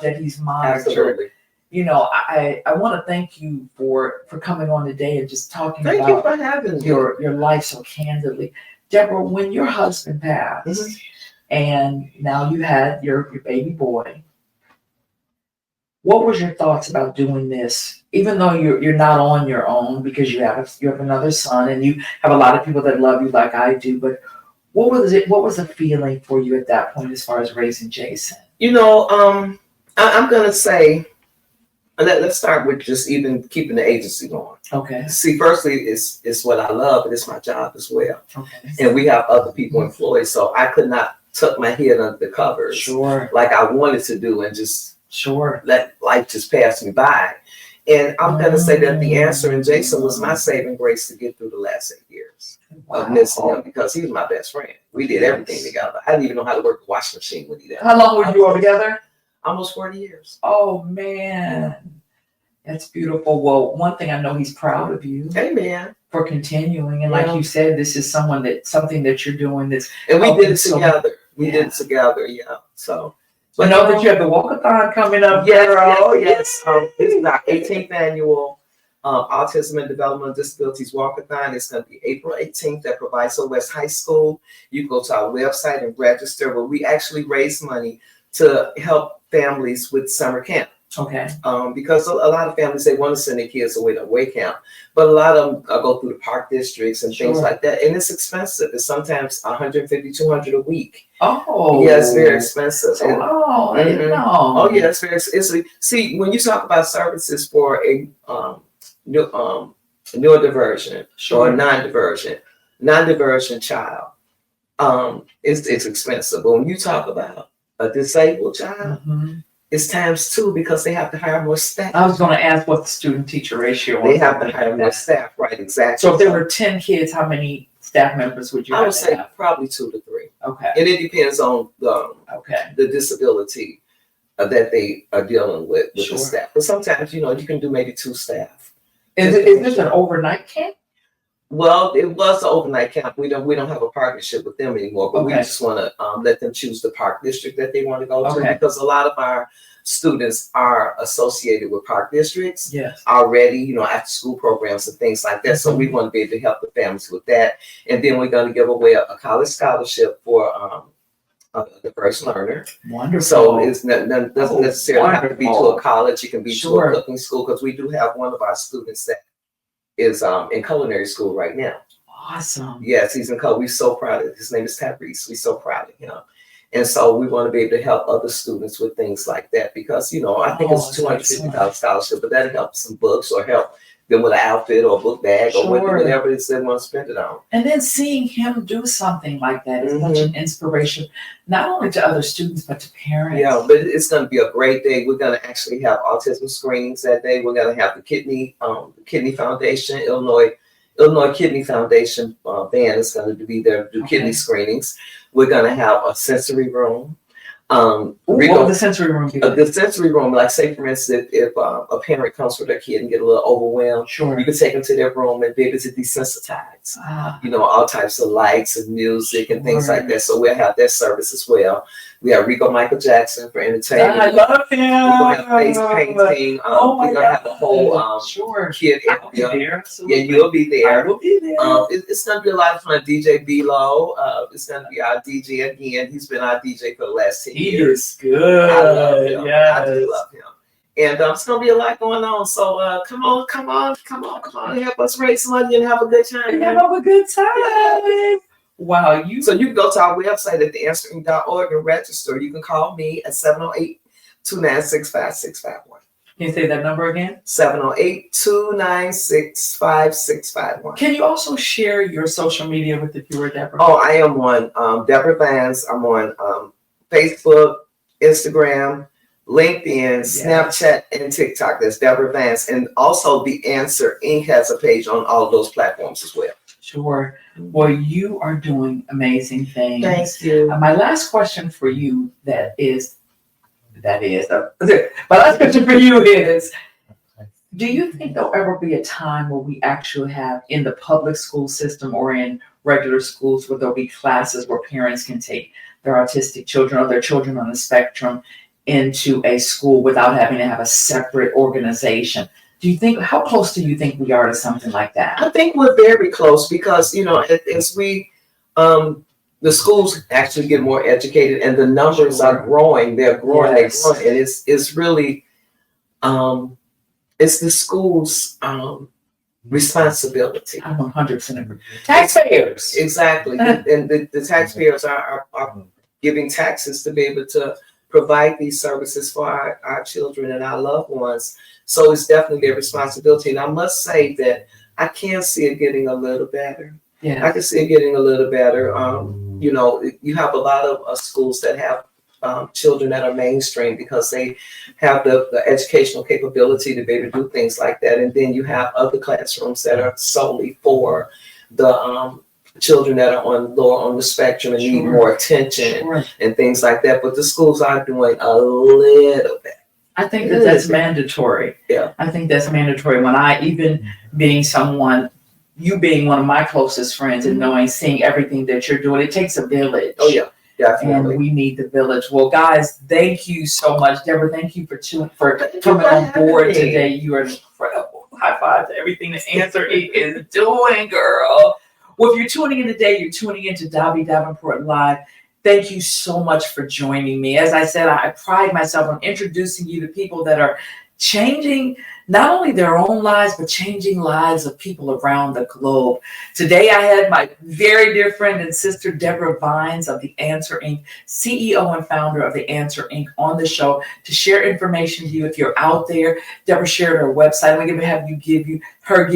that he's monitored. Absolutely. I want to thank you for coming on today and just talking Thank about you for having me. your life so candidly. Deborah, when your husband passed and now you had your baby boy, what was your thoughts about doing this? Even though you're not on your own because you have another son and you have a lot of people that love you like I do, but what was the feeling for you at that point as far as raising Jason? I'm gonna say, let's start with just even keeping the agency going. Okay. See, firstly, it's what I love, but it's my job as well. Okay. And we have other people employed, so I could not tuck my head under the covers, Sure, like I wanted to do, and just sure let life just pass me by. And I'm gonna say that the answer in Jason was my saving grace to get through the last 8 years of missing him, because he was my best friend. We did everything together. I didn't even know how to work the washing machine when he did. How long were you all together? Almost 40 years. Oh man, that's beautiful. Well, one thing I know, he's proud of you. Amen. For continuing, and like you said, this is something that you're doing that's, and we did it together. We did it together, yeah. So, but know that you have the walkathon coming up. Yes. This is our 18th annual Autism and Developmental Disabilities Walkathon. It's going to be April 18th at Proviso West High School. You go to our website and register, where we actually raise money to help families with summer camp. Okay. Because a lot of families, they want to send their kids away to away camp, but a lot of them go through the park districts and things like that, and it's expensive. It's sometimes $150, $200 a week. Oh, yeah, it's very expensive. I didn't know. Oh yeah, it's very expensive. See, when you talk about services for a neurodivergent or non-divergent child, it's expensive. But when you talk about a disabled child, it's times 2, because they have to hire more staff. I was going to ask what the student-teacher ratio They is. have to hire more staff, right? Exactly. So if there were 10 kids, how many staff members would you have? I would say probably 2 to 3. Okay. And it depends on the disability that they are dealing with the staff. But sometimes, you can do maybe 2 staff. Is this an overnight camp? Well, it was an overnight camp. We don't have a partnership with them anymore, but we just want to let them choose the park district that they want to go to, because a lot of our students are associated with park districts already, after school programs and things like that. So we want to be able to help the families with that. And then we're going to give away a college scholarship for the first learner. Wonderful. So it doesn't necessarily have to be to a college. It can be to a cooking school, because we do have one of our students that is in culinary school right now. Awesome. Yes, he's in culinary. We're so proud of him. His name is Tabrice. We're so proud of him. And so we want to be able to help other students with things like that, because, I think it's $250 scholarship, but that'll help some books or help them with an outfit or a book bag or whatever it is they want to spend it on. And then seeing him do something like that is such an inspiration, not only to other students, but to parents. Yeah, but it's going to be a great day. We're going to actually have autism screenings that day. We're going to have the Kidney Foundation, Illinois Kidney Foundation band is going to be there to do kidney screenings. We're going to have a sensory room. What would the sensory room be? The sensory room, like say for instance, if a parent comes with their kid and get a little overwhelmed, Sure. you can take them to their room and be able to desensitize. All types of lights and music and things like that. So we'll have that service as well. We have Rico Michael Jackson for entertainment. I love him. We're gonna have face painting. We're gonna have a whole kid area. Yeah, you'll be there. I will be there. It's gonna be a lot of fun. DJ B-Lo, it's gonna be our DJ again. He's been our DJ for the last 10 years. He is good. I love him. Yes. I do love him. And it's gonna be a lot going on. So come on, help us raise money and have a good time. Have a good time. Wow, So you can go to our website at theanswerinc.org and register. You can call me at 708-296-5651. Can you say that number again? 708-296-5651. Can you also share your social media with the viewer, Debra? Oh, I am on Debra Vines. I'm on Facebook, Instagram, LinkedIn, Snapchat, and TikTok. That's Debra Vines. And also The Answer Inc. has a page on all of those platforms as well. Sure. Well, you are doing amazing things. Thank you. My last question for you my last question for you is, do you think there'll ever be a time where we actually have in the public school system or in regular schools where there'll be classes where parents can take their autistic children or their children on the spectrum into a school without having to have a separate organization? How close do you think we are to something like that? I think we're very close because, as we, the schools actually get more educated and the numbers are growing. They're growing, Yes. and it's really, it's the school's responsibility. I 100% agree. Taxpayers. Exactly. And the taxpayers are giving taxes to be able to provide these services for our children and our loved ones. So it's definitely their responsibility. And I must say that I can see it getting a little better. Yeah. I can see it getting a little better. You have a lot of schools that have children that are mainstream because they have the educational capability to be able to do things like that. And then you have other classrooms that are solely for the children that are lower on the spectrum and need more attention and things like that. But the schools are doing a little bit. I think that's mandatory. Yeah. I think that's mandatory. When you being one of my closest friends and seeing everything that you're doing, it takes a village. Oh yeah, definitely. And we need the village. Well, guys, thank you so much. Debra, thank you for coming on board today. You are incredible. High five to everything the Answer is doing, girl. Well, if you're tuning in today, you're tuning in to Davi Davenport Live. Thank you so much for joining me. As I said, I pride myself on introducing you to people that are changing not only their own lives, but changing lives of people around the globe. Today, I had my very dear friend and sister, Debra Vines of The Answer Inc., CEO and founder of The Answer Inc., on the show to share information to you. If you're out there, Debra shared her website. I'm going to have you give you her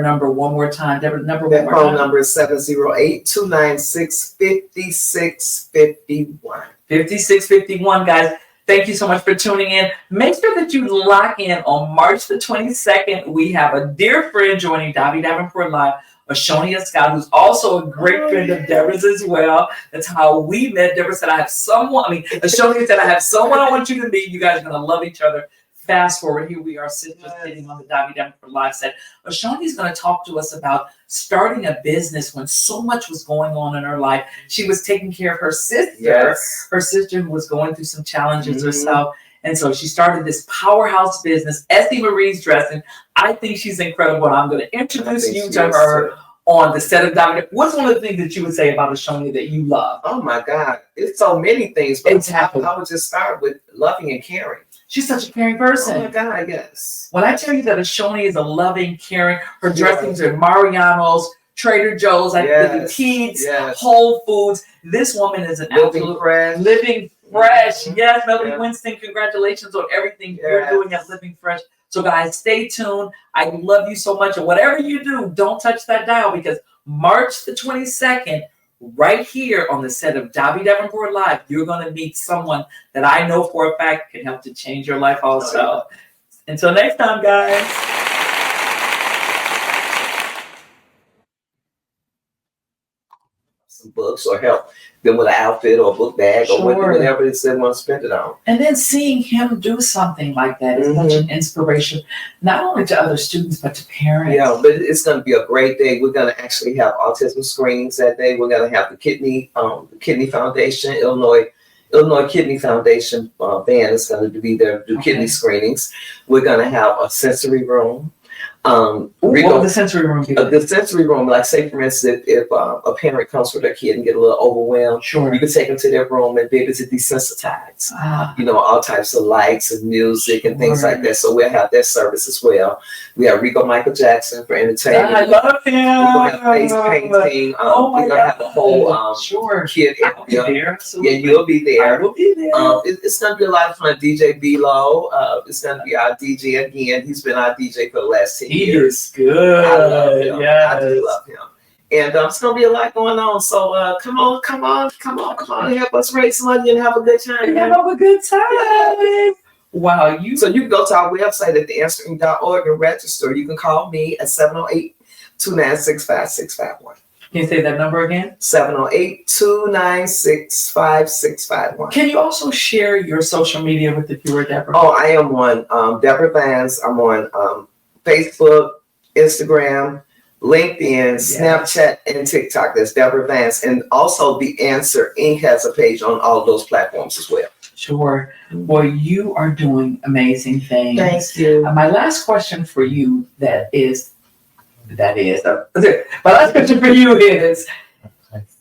number one more time. Debra, number one more time. Phone number is 708-296-5651. 5651, guys. Thank you so much for tuning in. Make sure that you lock in on March the 22nd. We have a dear friend joining Davi Davenport Live, Ashonia Scott, who's also a great friend of Deborah's as well. That's how we met. Debra said, Ashonia said, I have someone I want you to meet. You guys are going to love each other. Fast forward, here we are, sisters sitting on the Davi Davenport Live set. Ashoni's going to talk to us about starting a business when so much was going on in her life. She was taking care of her sister, her sister who was going through some challenges herself. And so she started this powerhouse business, Essie Marie's Dressing. I think she's incredible. I'm going to introduce you to her on the set of Davi. What's one of the things that you would say about Ashonia that you love? Oh my God, it's so many things. But I would just start with loving and caring. She's such a caring person. Oh my God, yes. When I tell you that Ashonia is a loving, caring, her dressings are Mariano's, Trader Joe's, the Pete's, Whole Foods. This woman is an absolute living fresh. Yes, Melody Winston, congratulations on everything you're doing at Living Fresh. So guys, stay tuned. I love you so much. And whatever you do, don't touch that dial because March the 22nd, right here on the set of Davi Davenport Live, you're going to meet someone that I know for a fact can help to change your life also. Until next time, guys. some books or help them with an outfit or a book bag or whatever it is they want to spend it on. And then seeing him do something like that is such an inspiration, not only to other students, but to parents. Yeah, but it's going to be a great day. We're going to actually have autism screenings that day. We're going to have the Kidney Foundation, Illinois Kidney Foundation band is going to be there to do kidney screenings. We're going to have a sensory room. What would the sensory room be? The sensory room, like say for instance, if a parent comes with their kid and get a little overwhelmed, you can take them to their room and be able to desensitize, all types of lights and music and things like that. So we'll have that service as well. We have Rico Michael Jackson for entertainment. I love him. We're going to have face painting. We're going to have a whole kid area. Yeah, you'll be there. I will be there. It's going to be a lot of fun. DJ B-Lo, it's going to be our DJ again. He's been our DJ for the last 10 years. He is good. I love him. Yes. I do love him. And it's going to be a lot going on. So come on, help us raise some money and have a good time. Have a good time. Wow. So you can go to our website at theanswerinc.org and register. You can call me at 708-296-5651. Can you say that number again? 708-296-5651. Can you also share your social media with the viewer, Debra? Oh, I am on Debra Vines. I'm on Facebook, Instagram, LinkedIn, Snapchat, and TikTok. That's Debra Vines. And also The Answer Inc. has a page on all of those platforms as well. Sure. Well, you are doing amazing things. Thank you. My last question for you my last question for you is,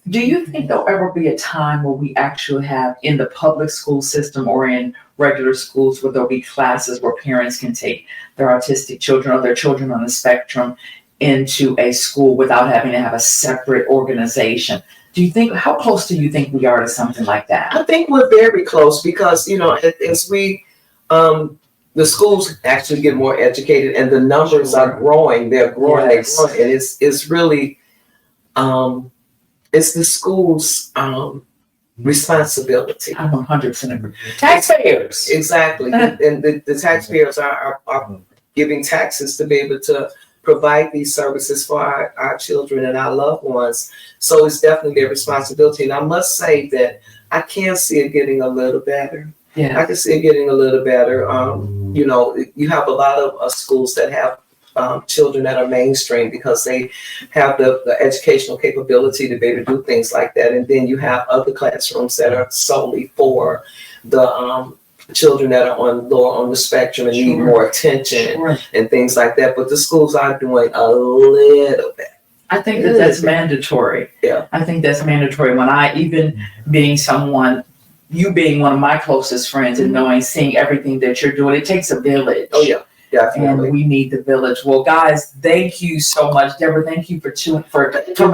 do you think there'll ever be a time where we actually have in the public school system or in regular schools where there'll be classes where parents can take their autistic children or their children on the spectrum into a school without having to have a separate organization? How close do you think we are to something like that? I think we're very close because, as we, the schools actually get more educated and the numbers are growing. They're growing. Yes. They're growing. And it's really, it's the school's responsibility. I'm 100% agree. Taxpayers. Exactly. And the taxpayers are giving taxes to be able to provide these services for our children and our loved ones. So it's definitely their responsibility. And I must say that I can see it getting a little better. Yeah. I can see it getting a little better. You have a lot of schools that have children that are mainstream because they have the educational capability to be able to do things like that. And then you have other classrooms that are solely for the children that are lower on the spectrum and need more attention and things like that. But the schools are doing a little bit. I think that's mandatory. Yeah. I think that's mandatory. When you being one of my closest friends and seeing everything that you're doing, it takes a village. Oh yeah, definitely. And we need the village. Well, guys, thank you so much. Debra, thank you for coming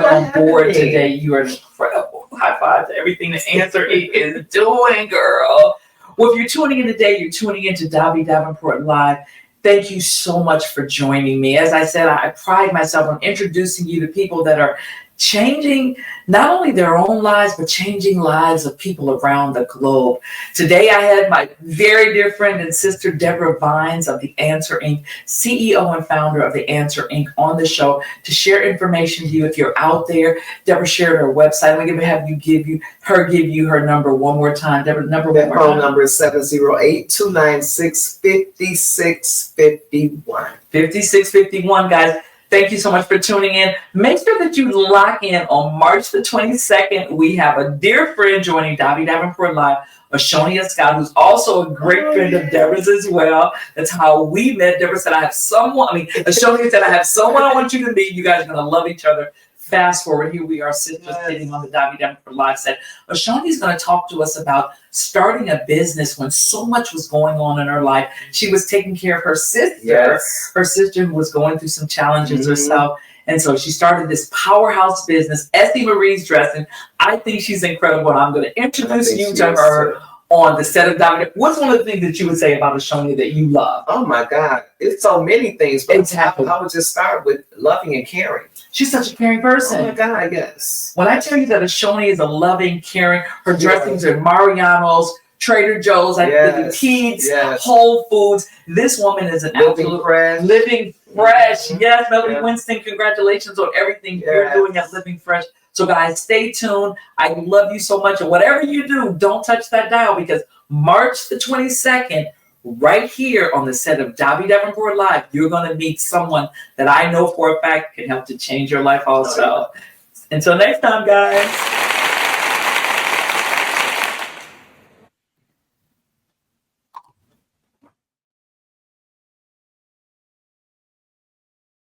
on board today. You are incredible. High five to everything the Answer is doing, girl. Well, if you're tuning in today, you're tuning in to Davi Davenport Live. Thank you so much for joining me. As I said, I pride myself on introducing you to people that are changing not only their own lives, but changing lives of people around the globe. Today, I had my very dear friend and sister, Debra Vines of The Answer Inc., CEO and founder of The Answer Inc., on the show to share information to you. If you're out there, Debra shared her website. I'm going to have you give you her number one more time. Debra, number one more time. Phone number is 708-296-5651. 5651, guys. Thank you so much for tuning in. Make sure that you lock in on March the 22nd. We have a dear friend joining Davi Davenport Live, Ashonia Scott, who's also a great friend of Deborah's as well. That's how we met. Debra said, Ashonia said, I have someone I want you to meet. You guys are going to love each other. Fast forward, here we are sisters sitting on the Davi Davenport Live set. Ashani's going to talk to us about starting a business when so much was going on in her life. She was taking care of her sister, her sister who was going through some challenges herself. And so she started this powerhouse business, Essie Marie's Dressing. I think she's incredible. And I'm going to introduce you to her on the set of Davi. What's one of the things that you would say about Ashonia that you love? Oh my God, it's so many things. But I would just start with loving and caring. She's such a caring person. Oh my God, yes. When I tell you that Ashonia is a loving, caring, her dressings are Mariano's, Trader Joe's, the Keats, Whole Foods. This woman is an absolute living fresh. Yes, Melody Winston, congratulations on everything you're doing at Living Fresh. So guys, stay tuned. I love you so much. And whatever you do, don't touch that dial, because March the 22nd, right here on the set of Davi Davenport Live, you're going to meet someone that I know for a fact can help to change your life also. Until next time, guys.